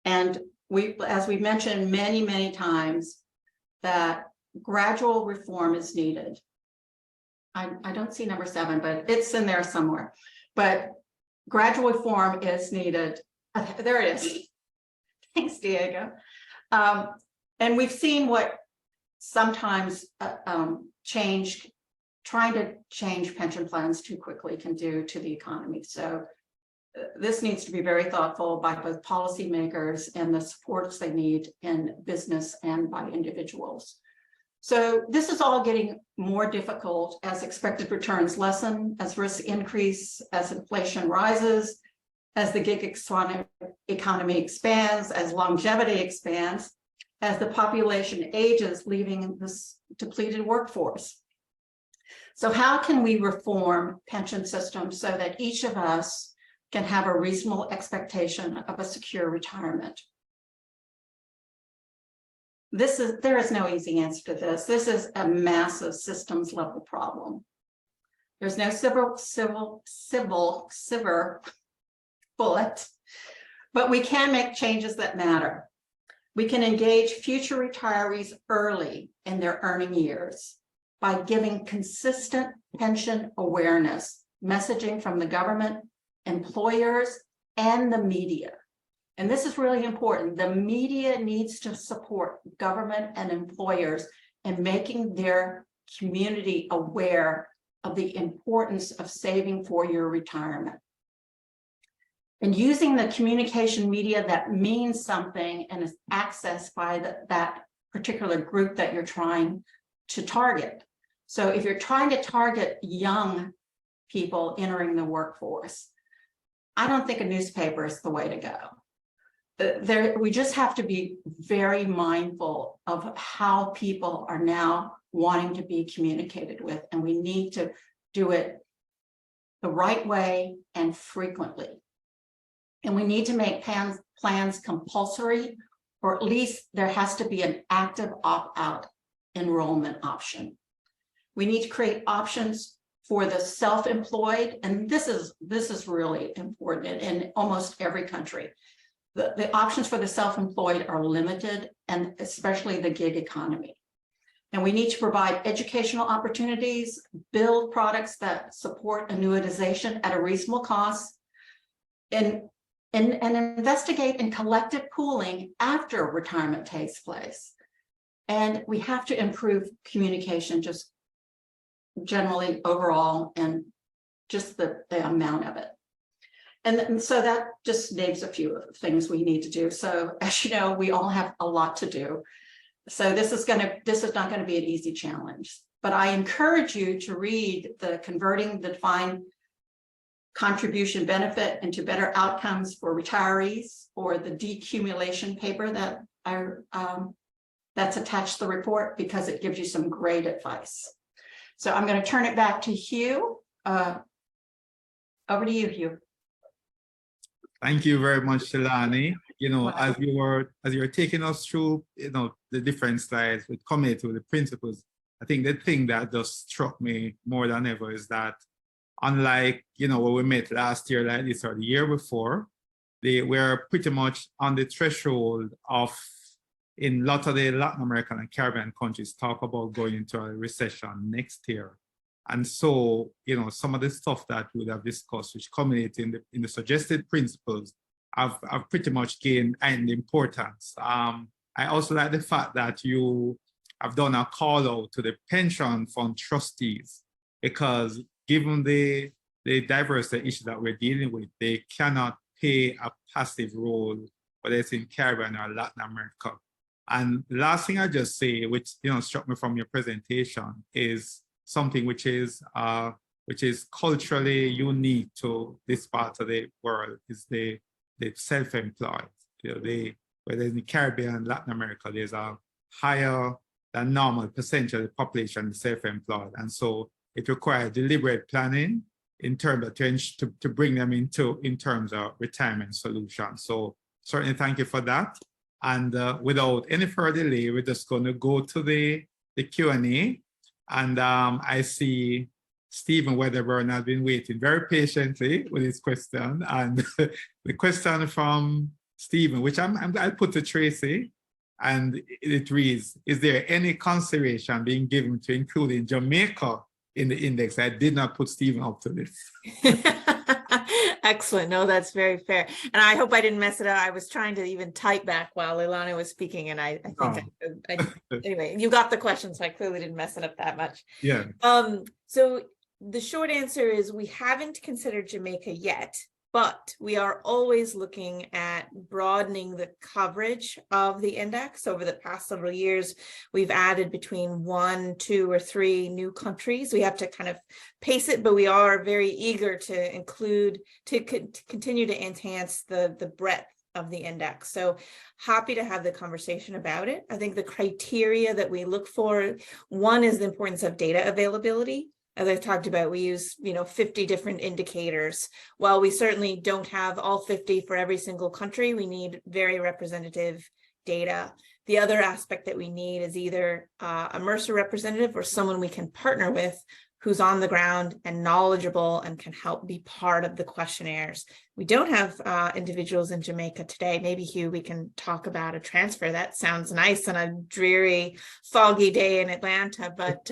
And as we mentioned many, many times, that gradual reform is needed. I don't see number 7, but it's in there somewhere. But gradual reform is needed. There it is. Thanks, Diego. And we've seen what sometimes trying to change pension plans too quickly can do to the economy. So this needs to be very thoughtful by both policymakers and the supports they need in business and by individuals. So this is all getting more difficult as expected returns lessen, as risks increase, as inflation rises, as the gig economy expands, as longevity expands, as the population ages, leaving this depleted workforce. So how can we reform pension systems so that each of us can have a reasonable expectation of a secure retirement? There is no easy answer to this. This is a massive systems level problem. There's no silver bullet, but we can make changes that matter. We can engage future retirees early in their earning years by giving consistent pension awareness, messaging from the government, employers, and the media. And this is really important. The media needs to support government and employers in making their community aware of the importance of saving for your retirement. And using the communication media that means something and is accessed by that particular group that you're trying to target. So if you're trying to target young people entering the workforce, I don't think a newspaper is the way to go. we just have to be very mindful of how people are now wanting to be communicated with, and we need to do it the right way and frequently. And we need to make plans compulsory, or at least there has to be an active opt-out enrollment option. We need to create options for the self-employed, and this is really important in almost every country. The options for the self-employed are limited, and especially the gig economy. And we need to provide educational opportunities, build products that support annuitization at a reasonable cost, and investigate in collective pooling after retirement takes place. And we have to improve communication just generally overall, and just the amount of it. And so that just names a few things we need to do. So as you know, we all have a lot to do. So this is not going to be an easy challenge, but I encourage you to read the Converting the Defined Contribution Benefit into Better Outcomes for Retirees, or the decumulation paper that that's attached to the report, because it gives you some great advice. So I'm going to turn it back to Hugh. Over to you, Hugh. Thank you very much, Shalani. You know, as you were taking us through, you know, the different slides with committed to the principles, I think the thing that just struck me more than ever is that, unlike, you know, when we met last year like this or the year before, they were pretty much on the threshold of, in a lot of the Latin American and Caribbean countries, talk about going into a recession next year. And so, you know, some of the stuff that we would have discussed, which culminate in the suggested principles, have pretty much gained in importance. I also like the fact that you have done a call out to the pension fund trustees, because given the diverse issues that we're dealing with, they cannot play a passive role, whether it's in Caribbean or Latin America. And the last thing I just say, which, you know, struck me from your presentation, is something which is culturally unique to this part of the world, is the self-employed. You know, whether in the Caribbean, Latin America, there's a higher than normal percentage of the population self-employed, and so it requires deliberate planning in terms of to bring them in terms of retirement solutions. So certainly thank you for that. And without any further delay, we're just going to go to the Q&A. And I see Stephen Wedderburn has been waiting very patiently with his question. And the question from Stephen, which I'll put to Tracy, and it reads, is there any consideration being given to including Jamaica in the index? I did not put Stephen up to this. Excellent. No, that's very fair. And I hope I didn't mess it up. I was trying to even type back while Ilana was speaking, and I think anyway, you got the question, so I clearly didn't mess it up that much. Yeah. So the short answer is we haven't considered Jamaica yet, but we are always looking at broadening the coverage of the index. Over the past several years, we've added between 1, 2, or 3 new countries. We have to kind of pace it, but we are very eager to continue to enhance the breadth of the index. So happy to have the conversation about it. I think the criteria that we look for, one is the importance of data availability. As I talked about, we use 50 different indicators. While we certainly don't have all 50 for every single country, we need very representative data. The other aspect that we need is either a Mercer representative or someone we can partner with who's on the ground and knowledgeable and can help be part of the questionnaires. We don't have individuals in Jamaica today. Maybe, Hugh, we can talk about a transfer. That sounds nice on a dreary, foggy day in Atlanta, but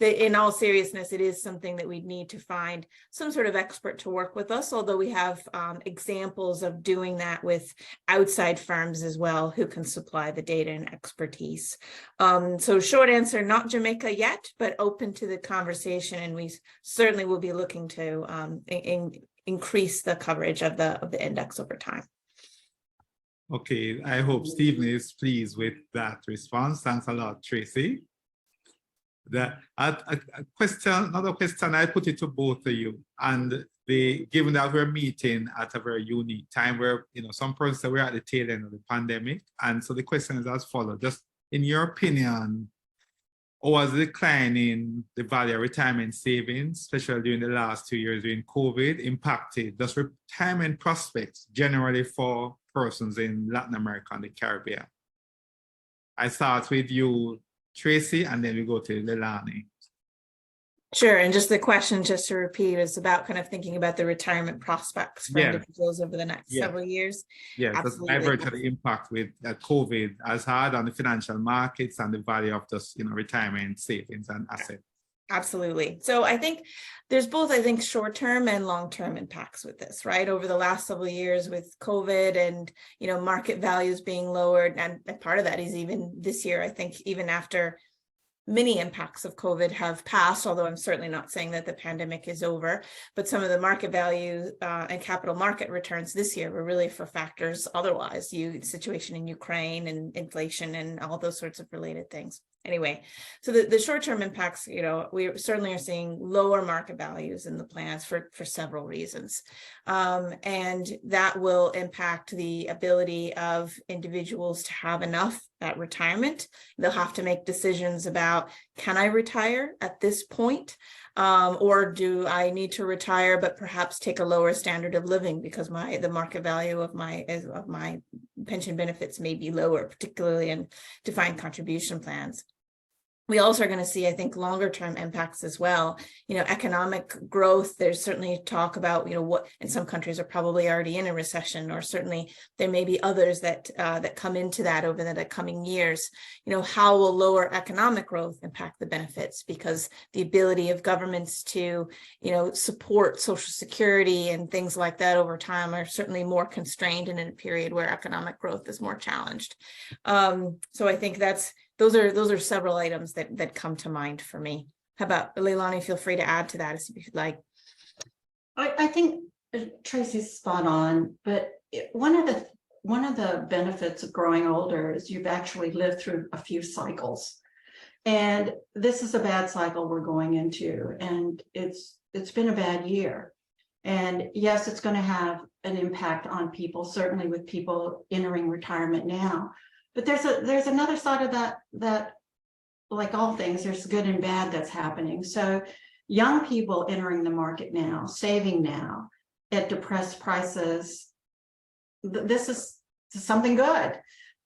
in all seriousness, it is something that we'd need to find some sort of expert to work with us, although we have examples of doing that with outside firms as well who can supply the data and expertise. So short answer, not Jamaica yet, but open to the conversation, and we certainly will be looking to increase the coverage of the index over time. Okay, I hope Stephen is pleased with that response. Thanks a lot, Tracy. Another question, I put it to both of you, and given that we're meeting at a very unique time where, some persons say we're at the tail end of the pandemic. And so the question is as follows: just in your opinion, or was the decline in the value of retirement savings, especially during the last 2 years during COVID, impacted just retirement prospects generally for persons in Latin America and the Caribbean? I start with you, Tracy, and then we go to Leilani. Sure. And just the question, just to repeat, is about kind of thinking about the retirement prospects for individuals over the next several years. Yes, that's diverse to the impact that COVID has had on the financial markets and the value of just, retirement savings and assets. Absolutely. So I think there's both, short-term and long-term impacts with this, right? Over the last several years with COVID and, market values being lowered. And part of that is even this year, I think, even after many impacts of COVID have passed, although I'm certainly not saying that the pandemic is over, but some of the market values and capital market returns this year were really for factors otherwise, situation in Ukraine and inflation and all those sorts of related things. Anyway, so the short-term impacts, we certainly are seeing lower market values in the plans for several reasons. And that will impact the ability of individuals to have enough at retirement. They'll have to make decisions about, can I retire at this point? Or do I need to retire, but perhaps take a lower standard of living because the market value of my pension benefits may be lower, particularly in defined contribution plans. We also are going to see, I think, longer term impacts as well. Economic growth, there's certainly talk about, what in some countries are probably already in a recession, or certainly there may be others that come into that over the coming years. How will lower economic growth impact the benefits? Because the ability of governments to, support Social Security and things like that over time are certainly more constrained in a period where economic growth is more challenged. So I think those are several items that come to mind for me. How about Leilani? Feel free to add to that if you'd like. I think Tracy's spot on, but one of the benefits of growing older is you've actually lived through a few cycles, and this is a bad cycle we're going into, and it's been a bad year. And yes, it's going to have an impact on people, certainly with people entering retirement now. But there's another side of that, like all things, there's good and bad that's happening. So young people entering the market now, saving now at depressed prices, this is something good.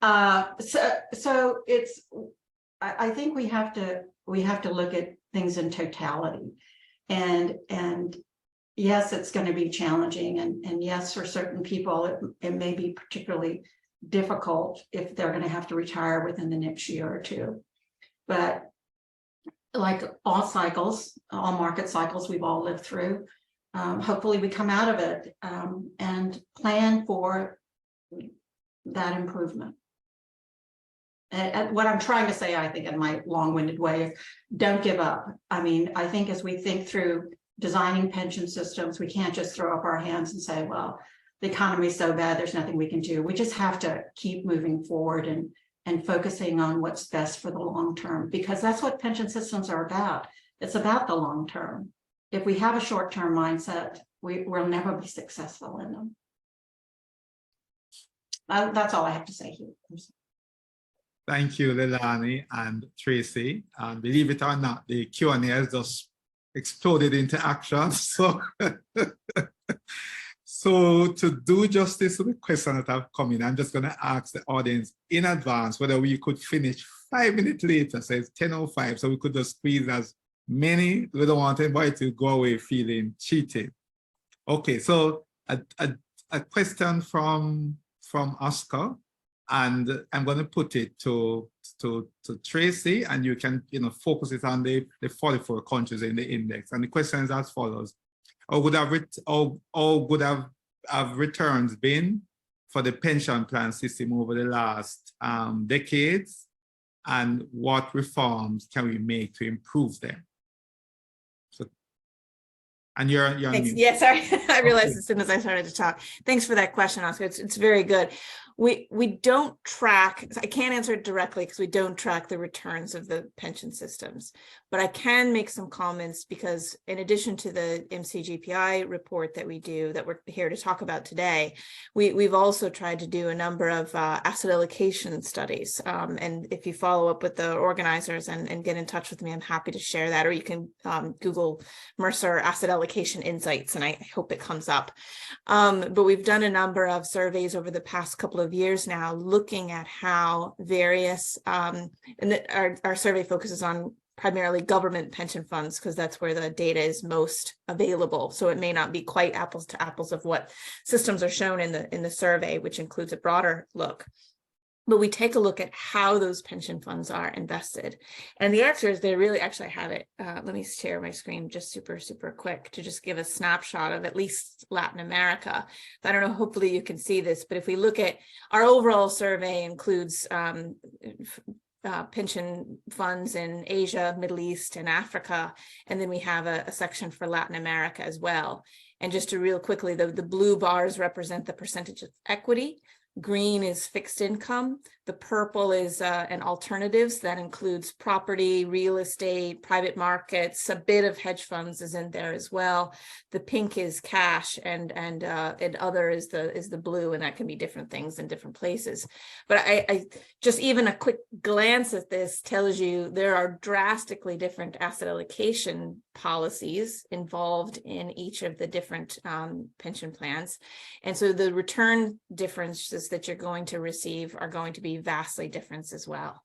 So I think we have to look at things in totality. And yes, it's going to be challenging. And yes, for certain people, it may be particularly difficult if they're going to have to retire within the next year or two. But like all cycles, all market cycles we've all lived through, hopefully we come out of it and plan for that improvement. And what I'm trying to say, I think in my long-winded way, is don't give up. I mean, I think as we think through designing pension systems, we can't just throw up our hands and say, well, the economy is so bad, there's nothing we can do. We just have to keep moving forward and focusing on what's best for the long term, because that's what pension systems are about. It's about the long term. If we have a short-term mindset, we'll never be successful in them. That's all I have to say here. Thank you, Leilani and Tracy. And believe it or not, the Q&A has just exploded into action. So to do justice to the question that have come in, I'm just going to ask the audience in advance whether we could finish 5 minutes later, so it's 10:05, so we could just squeeze as many. We don't want anybody to go away feeling cheated. Okay, so a question from Oscar, and I'm going to put it to Tracy, and you can focus it on the 44 countries in the index. And the question is as follows: How would have returns been for the pension plan system over the last decades, and what reforms can we make to improve them? So, and you're Thanks. Yeah, sorry, I realized as soon as I started to talk. Thanks for that question, Oscar. It's very good. We don't track, I can't answer it directly because we don't track the returns of the pension systems, but I can make some comments because in addition to the MCGPI report that we do that we're here to talk about today, we've also tried to do a number of asset allocation studies. And if you follow up with the organizers and get in touch with me, I'm happy to share that, or you can Google Mercer asset allocation insights and I hope it comes up. But we've done a number of surveys over the past couple of years now, looking at how various, and our survey focuses on primarily government pension funds, because that's where the data is most available. So it may not be quite apples to apples of what systems are shown in the survey, which includes a broader look. But we take a look at how those pension funds are invested. And the answer is they really actually have it. Let me share my screen just super quick to just give a snapshot of at least Latin America. I don't know, hopefully you can see this, but if we look at our overall survey includes pension funds in Asia, Middle East, and Africa. And then we have a section for Latin America as well. And just to real quickly, the blue bars represent the percentage of equity. Green is fixed income. The purple is an alternatives that includes property, real estate, private markets. A bit of hedge funds is in there as well. The pink is cash, and other is the blue, and that can be different things in different places. But I just even a quick glance at this tells you there are drastically different asset allocation policies involved in each of the different pension plans, and so the return differences that you're going to receive are going to be vastly different as well.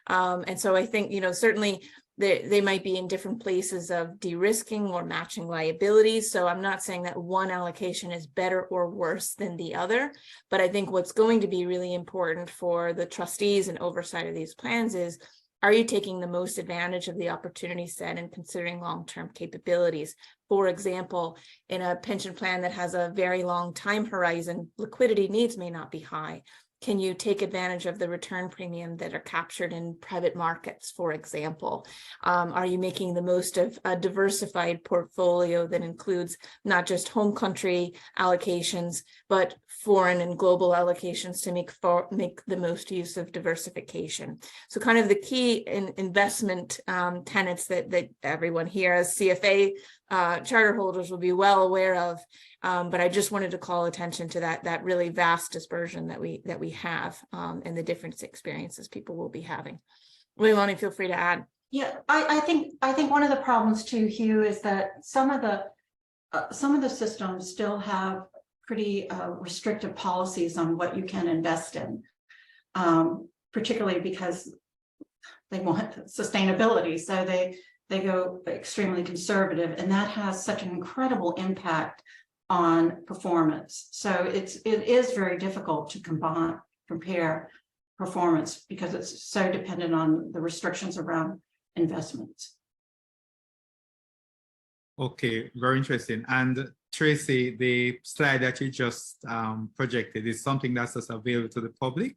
And so I think, certainly they might be in different places of de-risking or matching liabilities. So I'm not saying that one allocation is better or worse than the other, but I think what's going to be really important for the trustees and oversight of these plans is, are you taking the most advantage of the opportunity set and considering long-term capabilities? For example, in a pension plan that has a very long time horizon, liquidity needs may not be high. Can you take advantage of the return premium that are captured in private markets, for example? Are you making the most of a diversified portfolio that includes not just home country allocations, but foreign and global allocations to make the most use of diversification? So kind of the key investment tenets that everyone here as CFA charter holders will be well aware of, but I just wanted to call attention to that really vast dispersion that we have and the different experiences people will be having. Leilani, feel free to add. Yeah, I think one of the problems too, Hugh, is that some of the systems still have pretty restrictive policies on what you can invest in, particularly because they want sustainability. So they go extremely conservative, and that has such an incredible impact on performance. So it is very difficult to compare performance because it's so dependent on the restrictions around investments. Okay, very interesting. And Tracy, the slide that you just projected is something that's just available to the public?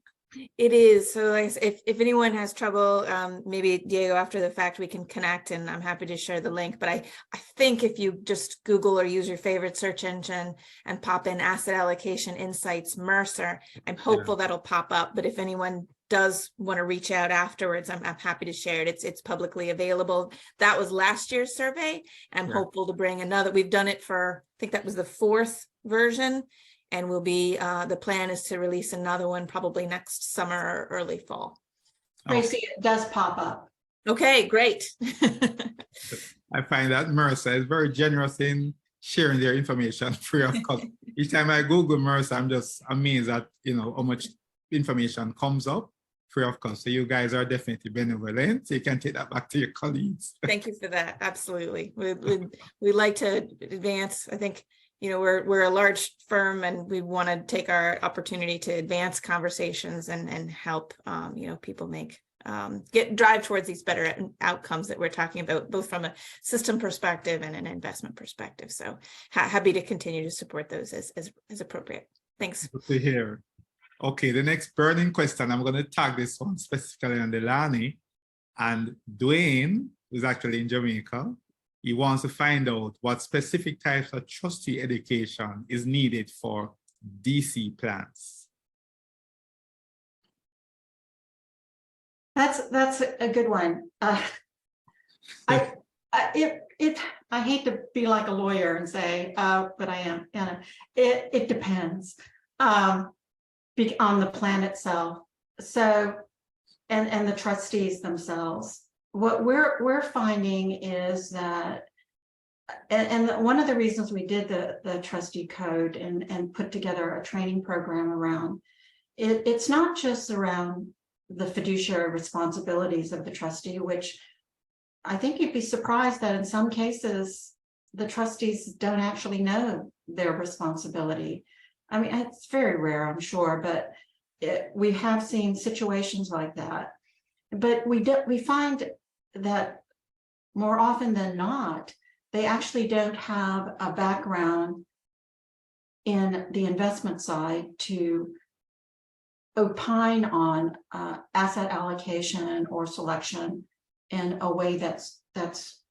It is. So like, if anyone has trouble, maybe Diego, after the fact, we can connect and I'm happy to share the link. But I think if you just Google or use your favorite search engine and pop in asset allocation insights Mercer, I'm hopeful that'll pop up. But if anyone does want to reach out afterwards, I'm happy to share it. It's publicly available. That was last year's survey. And I'm hopeful to bring another. We've done it for, I think that was the 4th version. And will be, the plan is to release another one probably next summer or early fall. Tracy, it does pop up. Okay, great. I find that Mercer is very generous in sharing their information free of cost. Each time I Google Mercer, I'm just amazed at how much information comes up free of cost. So you guys are definitely benevolent. So you can take that back to your colleagues. Thank you for that. Absolutely. We like to advance. I think we're a large firm and we want to take our opportunity to advance conversations and help people make drive towards these better outcomes that we're talking about, both from a system perspective and an investment perspective. So happy to continue to support those as appropriate. Thanks. Good to hear. Okay, the next burning question, I'm going to tag this one specifically on Leilani, and Dwayne, who's actually in Jamaica. He wants to find out what specific types of trustee education is needed for DC plans. That's a good one. I hate to be like a lawyer and say, but I am. And it depends on the plan itself. So, and the trustees themselves. What we're finding is that, and one of the reasons we did the trustee code and put together a training program around it, it's not just around the fiduciary responsibilities of the trustee, which I think you'd be surprised that in some cases, the trustees don't actually know their responsibility. I mean, it's very rare, I'm sure, but we have seen situations like that. But we find that more often than not, they actually don't have a background in the investment side to opine on asset allocation or selection in a way that's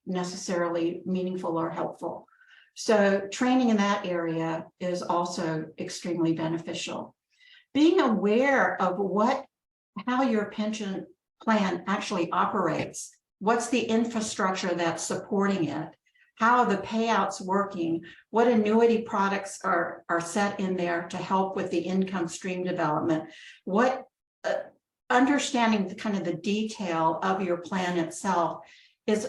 necessarily meaningful or helpful. So training in that area is also extremely beneficial. Being aware of how your pension plan actually operates, what's the infrastructure that's supporting it, how are the payouts working, what annuity products are set in there to help with the income stream development, what understanding the kind of the detail of your plan itself is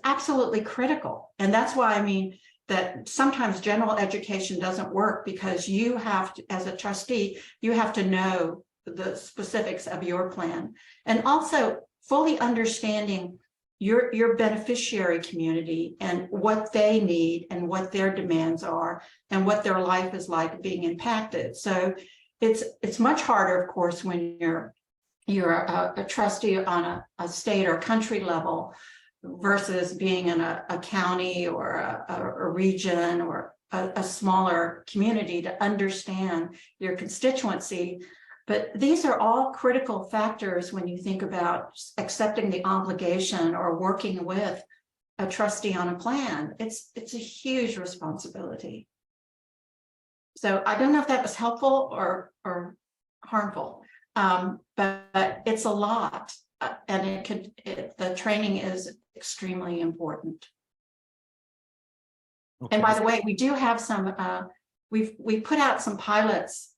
absolutely critical. And that's why I mean that sometimes general education doesn't work, because you have to, as a trustee, you have to know the specifics of your plan, and also fully understanding your beneficiary community and what they need and what their demands are and what their life is like being impacted. So it's much harder, of course, when you're a trustee on a state or country level versus being in a county or a region or a smaller community to understand your constituency. But these are all critical factors when you think about accepting the obligation or working with a trustee on a plan. It's a huge responsibility. So I don't know if that was helpful or harmful, but it's a lot, and the training is extremely important. Okay. And by the way, we do have some. We put out some pilots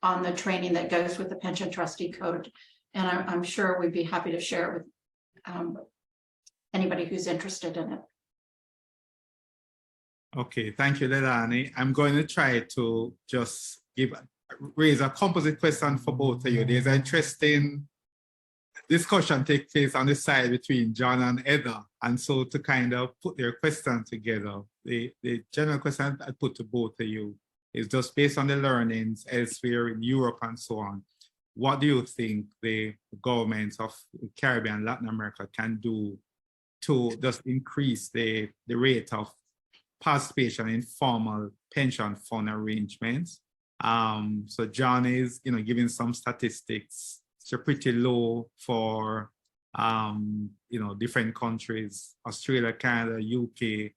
on the training that goes with the pension trustee code, and I'm sure we'd be happy to share it with anybody who's interested in it. Okay, thank you, Leilani. I'm going to try to just raise a composite question for both of you. There's an interesting discussion take place on the side between John and Heather, and so to kind of put their question together, the general question I put to both of you is just based on the learnings elsewhere in Europe and so on. What do you think the governments of the Caribbean, Latin America can do to just increase the rate of participation in formal pension fund arrangements? So John is, giving some statistics. So pretty low for, different countries, Australia, Canada, UK,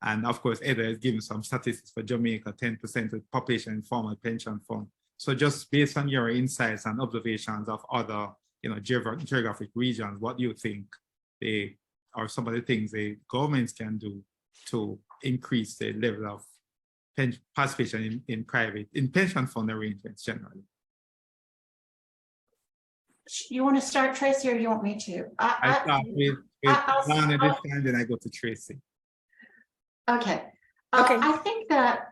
and of course, Heather is giving some statistics for Jamaica, 10% of the population in formal pension fund. So just based on your insights and observations of other, geographic regions, what do you think are some of the things the governments can do to increase the level of participation in pension fund arrangements generally? You want to start, Tracy, or you want me to? I start with Donna this time, then I go to Tracy. Okay. Okay. I think that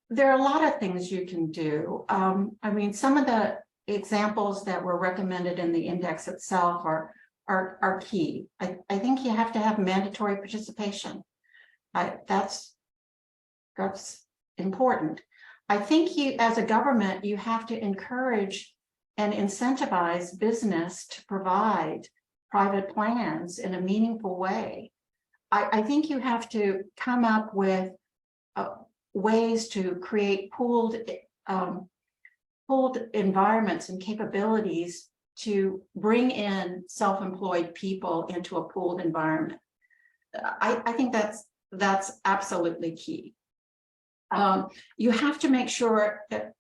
there are a lot of things you can do. I mean, some of the examples that were recommended in the index itself are key. I think you have to have mandatory participation. That's important. I think you, as a government, you have to encourage and incentivize business to provide private plans in a meaningful way. I think you have to come up with ways to create pooled environments and capabilities to bring in self-employed people into a pooled environment. I think that's absolutely key. You have to make sure that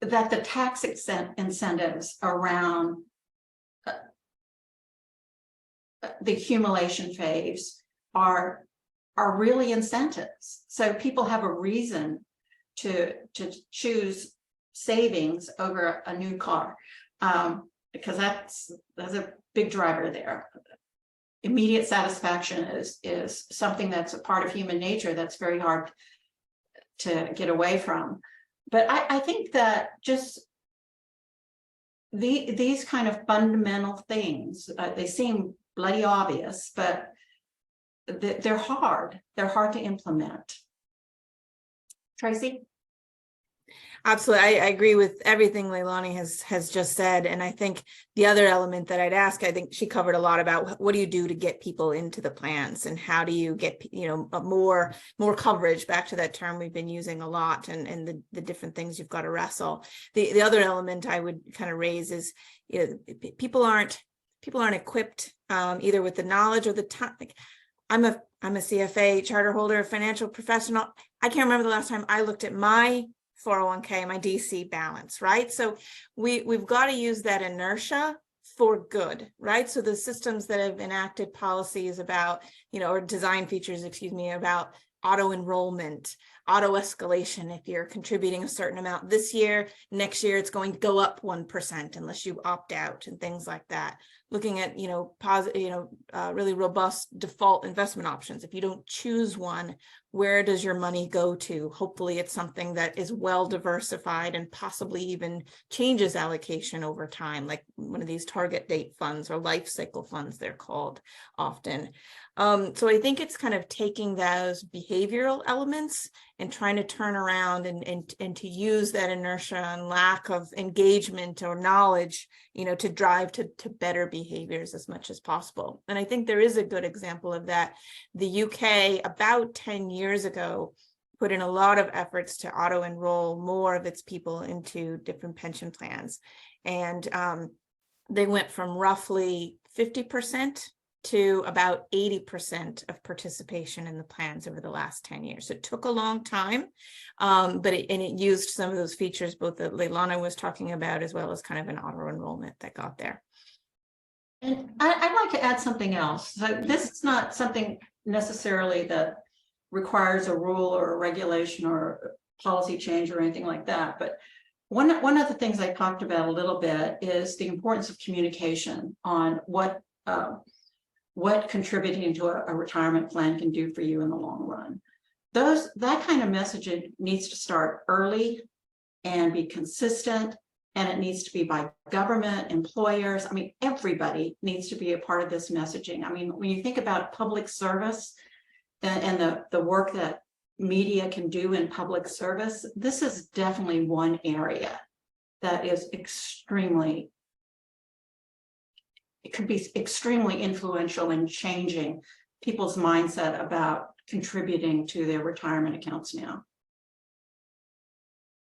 the tax incentives around the accumulation phase are really incentives. So people have a reason to choose savings over a new car, because that's a big driver there. Immediate satisfaction is something that's a part of human nature that's very hard to get away from. But I think that just these kind of fundamental things, they seem bloody obvious, but they're hard to implement. Tracy? Absolutely. I agree with everything Leilani has just said. And I think the other element that I'd ask, I think she covered a lot about what do you do to get people into the plans, and how do you get, more coverage, back to that term we've been using a lot, and the different things you've got to wrestle. The other element I would kind of raise is, people aren't equipped either with the knowledge or the time. Like, I'm a CFA charter holder, a financial professional. I can't remember the last time I looked at my 401k, my DC balance, right? So we've got to use that inertia for good, right? So the systems that have enacted policies about, or design features, about auto enrollment, auto escalation. If you're contributing a certain amount this year, next year it's going to go up 1% unless you opt out, and things like that. Looking at, really robust default investment options. If you don't choose one, where does your money go to? Hopefully it's something that is well diversified and possibly even changes allocation over time, like one of these target date funds or life cycle funds, they're called often. So I think it's kind of taking those behavioral elements and trying to turn around and to use that inertia and lack of engagement or knowledge, to drive to better behaviors as much as possible. And I think there is a good example of that. The UK, about 10 years ago, put in a lot of efforts to auto enroll more of its people into different pension plans. And they went from roughly 50% to about 80% of participation in the plans over the last 10 years. So it took a long time, but it used some of those features, both that Leilani was talking about, as well as kind of an auto enrollment that got there. And I'd like to add something else. So this is not something necessarily that requires a rule or a regulation or policy change or anything like that. But one of the things I talked about a little bit is the importance of communication on what contributing to a retirement plan can do for you in the long run. That kind of messaging needs to start early and be consistent, and it needs to be by government, employers. I mean, everybody needs to be a part of this messaging. I mean, when you think about public service and the work that media can do in public service, this is definitely one area that is it could be extremely influential in changing people's mindset about contributing to their retirement accounts now.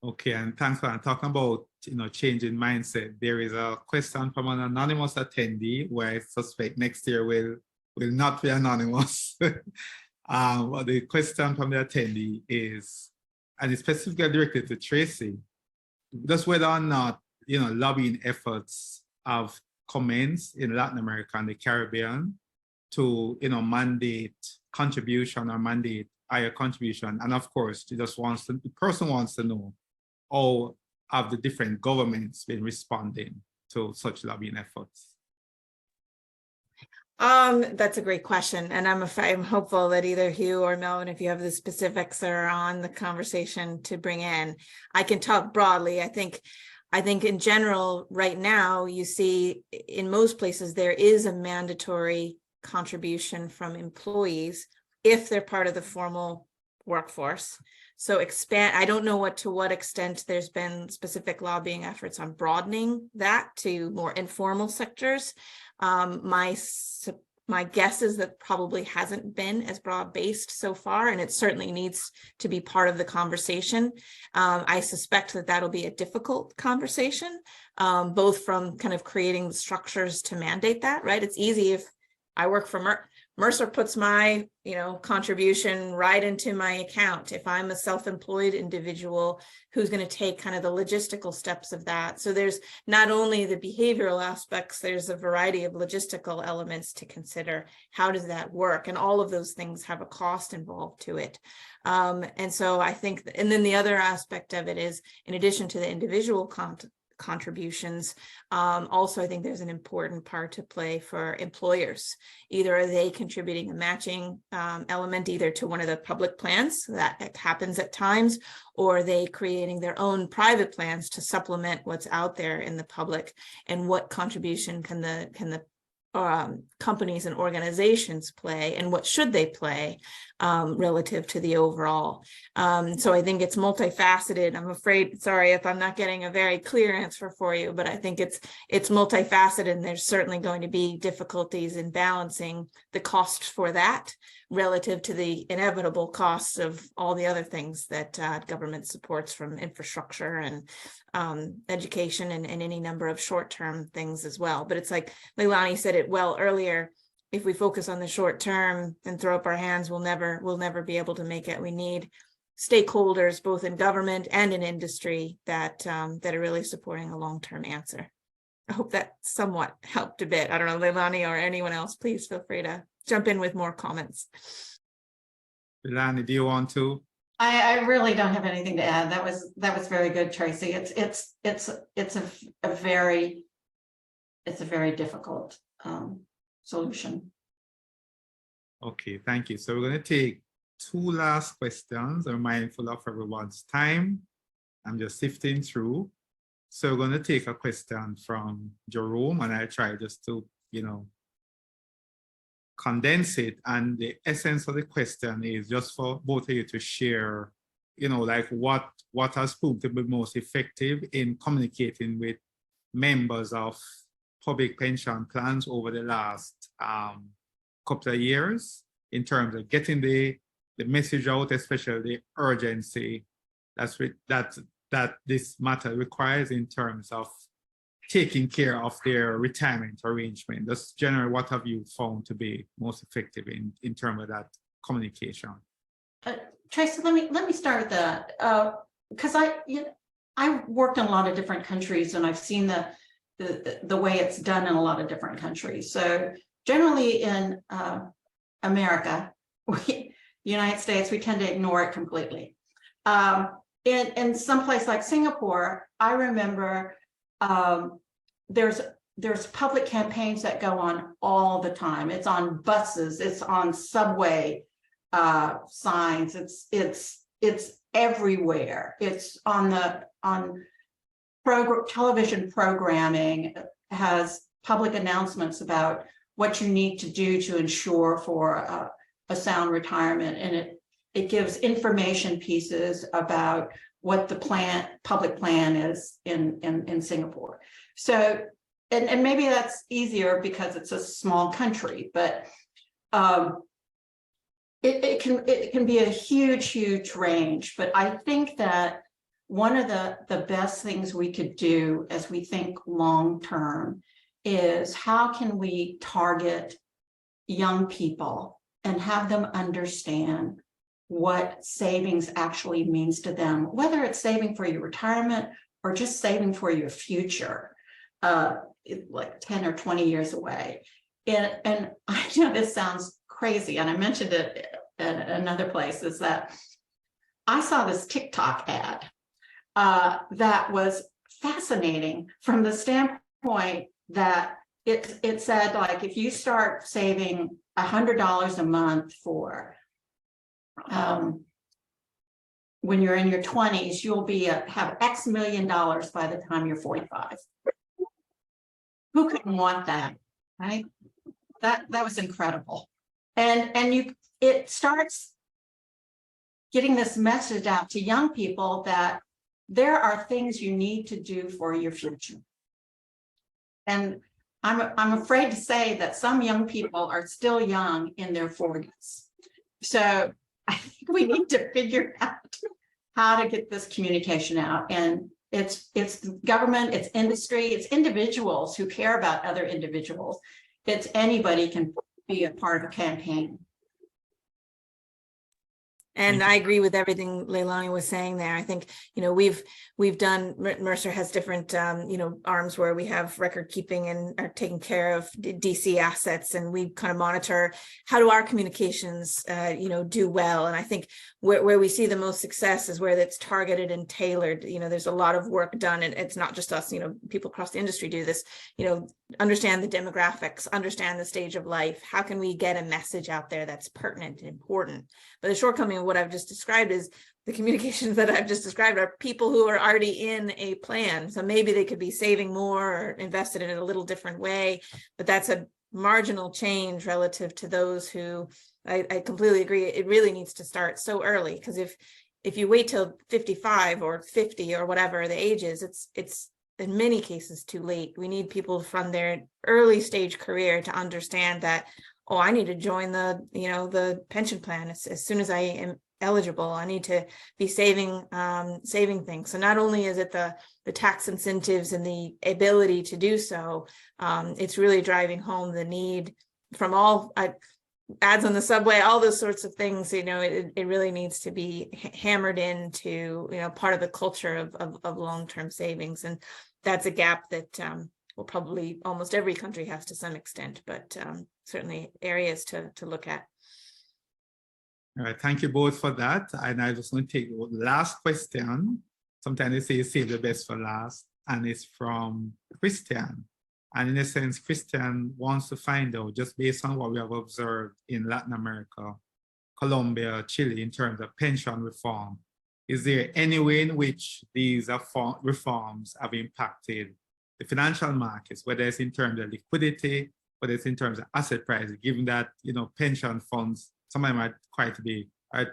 Okay, and thanks for talking about changing mindset. There is a question from an anonymous attendee where I suspect next year will not be anonymous. But the question from the attendee is, and it's specifically directed to Tracy, just whether or not lobbying efforts have commenced in Latin America and the Caribbean to mandate contribution or mandate higher contribution. And of course, the person wants to know, how have the different governments been responding to such lobbying efforts? That's a great question. And I'm hopeful that either Hugh or Melvin, if you have the specifics that are on the conversation to bring in, I can talk broadly. I think in general, right now, you see in most places, there is a mandatory contribution from employees if they're part of the formal workforce. So I don't know to what extent there's been specific lobbying efforts on broadening that to more informal sectors. My guess is that probably hasn't been as broad-based so far, and it certainly needs to be part of the conversation. I suspect that that'll be a difficult conversation, both from kind of creating the structures to mandate that, right? It's easy I work for Mercer puts my, contribution right into my account. If I'm a self-employed individual, who's going to take kind of the logistical steps of that? So there's not only the behavioral aspects, there's a variety of logistical elements to consider. How does that work? And all of those things have a cost involved to it. And so I think, and then the other aspect of it is, in addition to the individual contributions, also I think there's an important part to play for employers. Either are they contributing a matching element either to one of the public plans that happens at times, or are they creating their own private plans to supplement what's out there in the public, and what contribution can the companies and organizations play, and what should they play relative to the overall. So I think it's multifaceted. I'm afraid, sorry if I'm not getting a very clear answer for you, but I think it's multifaceted, and there's certainly going to be difficulties in balancing the cost for that relative to the inevitable costs of all the other things that government supports, from infrastructure and education and any number of short-term things as well. But it's like Leilani said it well earlier, if we focus on the short term and throw up our hands, we'll never be able to make it. We need stakeholders, both in government and in industry, that are really supporting a long-term answer. I hope that somewhat helped a bit. I don't know, Leilani or anyone else, please feel free to jump in with more comments. Leilani, do you want to? I really don't have anything to add. That was very good, Tracy. It's a very difficult solution. Okay, thank you. So we're going to take two last questions. I'm mindful of everyone's time. I'm just sifting through. So we're going to take a question from Jerome, and I try just to, condense it. And the essence of the question is just for both of you to share, like what has proved to be most effective in communicating with members of public pension plans over the last couple of years, in terms of getting the message out, especially the urgency that this matter requires in terms of taking care of their retirement arrangement. That's generally what have you found to be most effective in terms of that communication? Tracy, let me start with that, because I worked in a lot of different countries, and I've seen the way it's done in a lot of different countries. So generally in America, United States, we tend to ignore it completely. In some place like Singapore, I remember there's public campaigns that go on all the time. It's on buses, it's on subway signs, it's everywhere. It's on television programming, has public announcements about what you need to do to ensure for a sound retirement, and it gives information pieces about what the public plan is in Singapore. So, and maybe that's easier because it's a small country, but it can be a huge range. But I think that one of the best things we could do as we think long-term is how can we target young people and have them understand what savings actually means to them, whether it's saving for your retirement or just saving for your future, like 10 or 20 years away. And I know this sounds crazy, and I mentioned it at another place, is that I saw this TikTok ad that was fascinating from the standpoint that it said, like, if you start saving $100 a month for when you're in your 20s, you'll have X million dollars by the time you're 45. Who couldn't want that, right? That was incredible. And it starts getting this message out to young people that there are things you need to do for your future. And I'm afraid to say that some young people are still young in their 40s. So I think we need to figure out how to get this communication out. And it's government, it's industry, it's individuals who care about other individuals. It's anybody can be a part of a campaign. And I agree with everything Leilani was saying there. I think, we've done, Mercer has different, arms where we have record keeping and are taking care of DC assets, and we kind of monitor how do our communications, do well. And I think where we see the most success is where it's targeted and tailored. There's a lot of work done, and it's not just us, people across the industry do this, understand the demographics, understand the stage of life. How can we get a message out there that's pertinent and important? But the shortcoming of what I've just described is the communications that I've just described are people who are already in a plan. So maybe they could be saving more or invested in it a little different way, but that's a marginal change relative to those who I completely agree. It really needs to start so early, because if you wait till 55 or 50 or whatever the age is, it's in many cases too late. We need people from their early stage career to understand that, oh, I need to join the pension plan as soon as I am eligible. I need to be saving things. So not only is it the tax incentives and the ability to do so, it's really driving home the need from all ads on the subway, all those sorts of things. It really needs to be hammered into part of the culture of long-term savings, and that's a gap that well, probably almost every country has to some extent, but certainly areas to look at. All right, thank you both for that. And I just want to take the last question. Sometimes they say save the best for last, and it's from Christian. And in a sense, Christian wants to find out, just based on what we have observed in Latin America, Colombia, Chile, in terms of pension reform, is there any way in which these reforms have impacted the financial markets, whether it's in terms of liquidity, whether it's in terms of asset prices, given that pension funds, some of them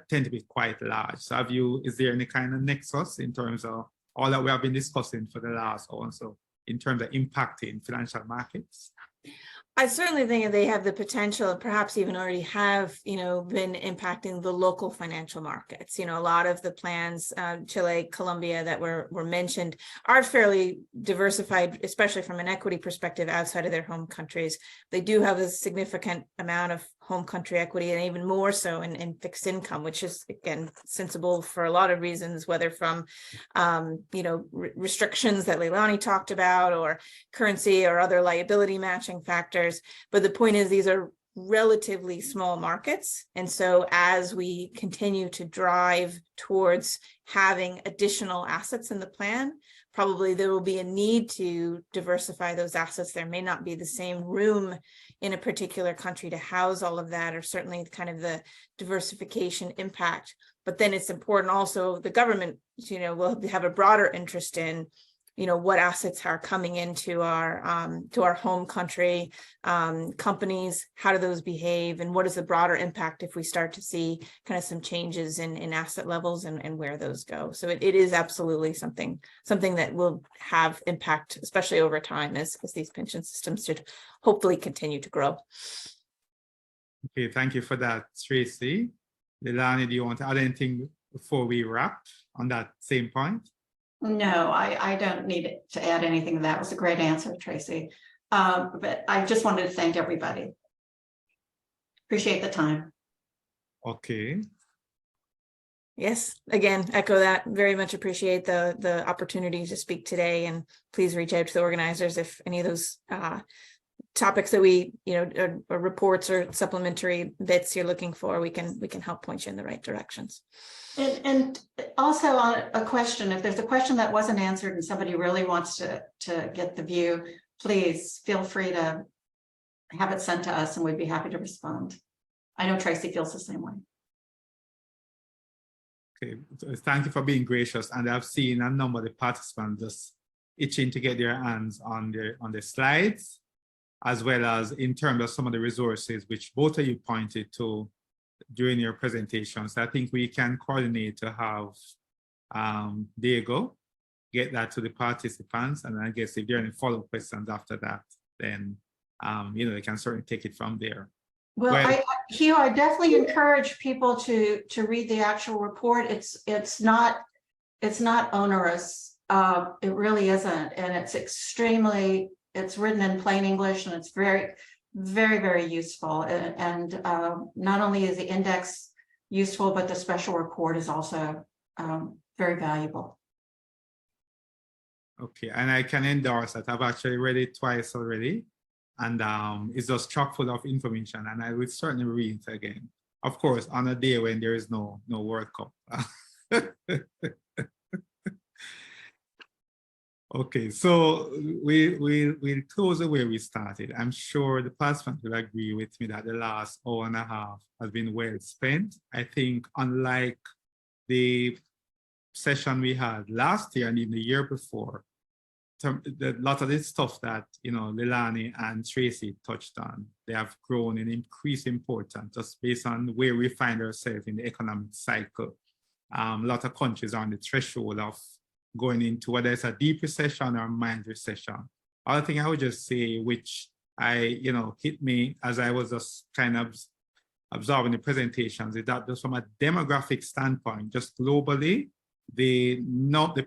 tend to be quite large. So is there any kind of nexus in terms of all that we have been discussing for the last hour, so in terms of impacting financial markets? I certainly think they have the potential, perhaps even already have, been impacting the local financial markets. A lot of the plans, Chile, Colombia, that were mentioned are fairly diversified, especially from an equity perspective outside of their home countries. They do have a significant amount of home country equity, and even more so in fixed income, which is, again, sensible for a lot of reasons, whether from, restrictions that Leilani talked about, or currency or other liability matching factors. But the point is, these are relatively small markets. And so as we continue to drive towards having additional assets in the plan, probably there will be a need to diversify those assets. There may not be the same room in a particular country to house all of that, or certainly kind of the diversification impact. But then it's important also, the government, will have a broader interest in what assets are coming into our home country, companies, how do those behave, and what is the broader impact if we start to see kind of some changes in asset levels and where those go. So it is absolutely something that will have impact, especially over time, as these pension systems should hopefully continue to grow. Okay, thank you for that, Tracy. Leilani, do you want to add anything before we wrap on that same point? No, I don't need to add anything. That was a great answer, Tracy. But I just wanted to thank everybody. Appreciate the time. Okay. Yes, again, echo that. Very much appreciate the opportunity to speak today, and please reach out to the organizers if any of those topics that we, or reports or supplementary bits you're looking for, we can help point you in the right directions. And also on a question, if there's a question that wasn't answered and somebody really wants to get the view, please feel free to have it sent to us, and we'd be happy to respond. I know Tracy feels the same way. Okay, thank you for being gracious. And I've seen a number of the participants just itching to get their hands on the slides, as well as in terms of some of the resources which both of you pointed to during your presentations. I think we can coordinate to have Diego get that to the participants, and I guess if there are any follow-up questions after that, then they can certainly take it from there. Well, I definitely encourage people to read the actual report. It's not onerous. It really isn't, and it's written in plain English, and it's very very, very useful. And not only is the index useful, but the special report is also very valuable. Okay, and I can endorse that. I've actually read it twice already, and it's just chock full of information, and I would certainly read it again. Of course, on a day when there is no World Cup. Okay, so we'll close the way we started. I'm sure the participants will agree with me that the last hour and a half has been well spent. I think unlike the session we had last year and even the year before, a lot of this stuff that, you know, Leilani and Tracy touched on, they have grown in increased importance just based on where we find ourselves in the economic cycle. A lot of countries are on the threshold of going into whether it's a deep recession or a mild recession. Other thing I would just say, which hit me as I was just kind of absorbing the presentations, is that just from a demographic standpoint, just globally, the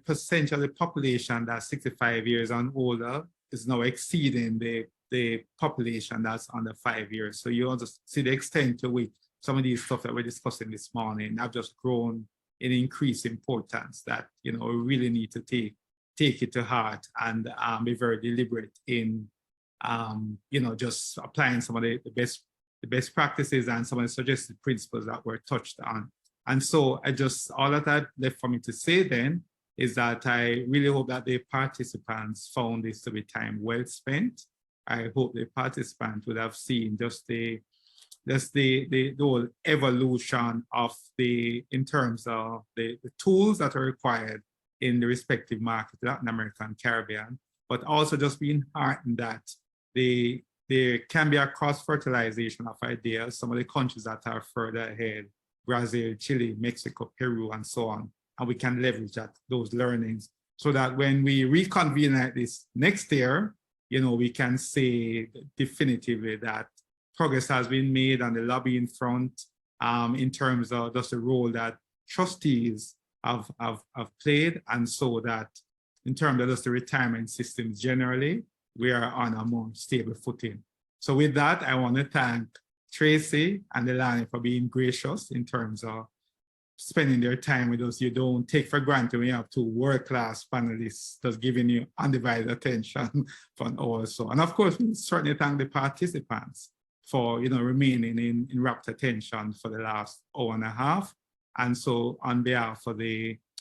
percentage of the population that's 65 years and older is now exceeding the population that's under 5 years. So you just see the extent to which some of these stuff that we're discussing this morning have just grown in increased importance, that, you know, we really need to take it to heart and be very deliberate in just applying some of the best practices and some of the suggested principles that were touched on. And so all that I left for me to say then is that I really hope that the participants found this to be time well spent. I hope the participants would have seen just the whole evolution of in terms of the tools that are required in the respective market, Latin America and Caribbean, but also just being heartened that there can be a cross-fertilization of ideas. Some of the countries that are further ahead, Brazil, Chile, Mexico, Peru, and so on. And we can leverage those learnings so that when we reconvene at this next year, you know, we can say definitively that progress has been made on the lobbying front in terms of just the role that trustees have played, and so that in terms of just the retirement systems generally, we are on a more stable footing. So with that, I want to thank Tracy and Leilani for being gracious in terms of spending their time with us. You don't take for granted when you have two world-class panelists just giving you undivided attention for an hour or so. And of course, we certainly thank the participants for, you know, remaining in rapt attention for the last hour and a half. And so on behalf of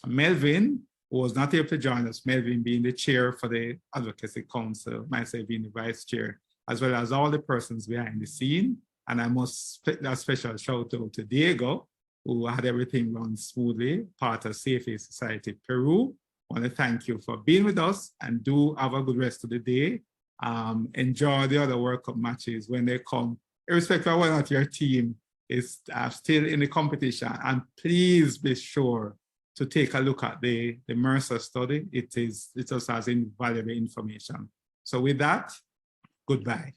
Melvin, who was not able to join us, Melvin being the chair for the Advocacy Council, myself being the vice chair, as well as all the persons behind the scene. And I must put a special shout out to Diego, who had everything run smoothly, part of CFA Society Peru. I want to thank you for being with us, and do have a good rest of the day. Enjoy the other World Cup matches when they come, irrespective of whether or not your team is still in the competition. And please be sure to take a look at the Mercer study. It just has invaluable information. So with that, goodbye.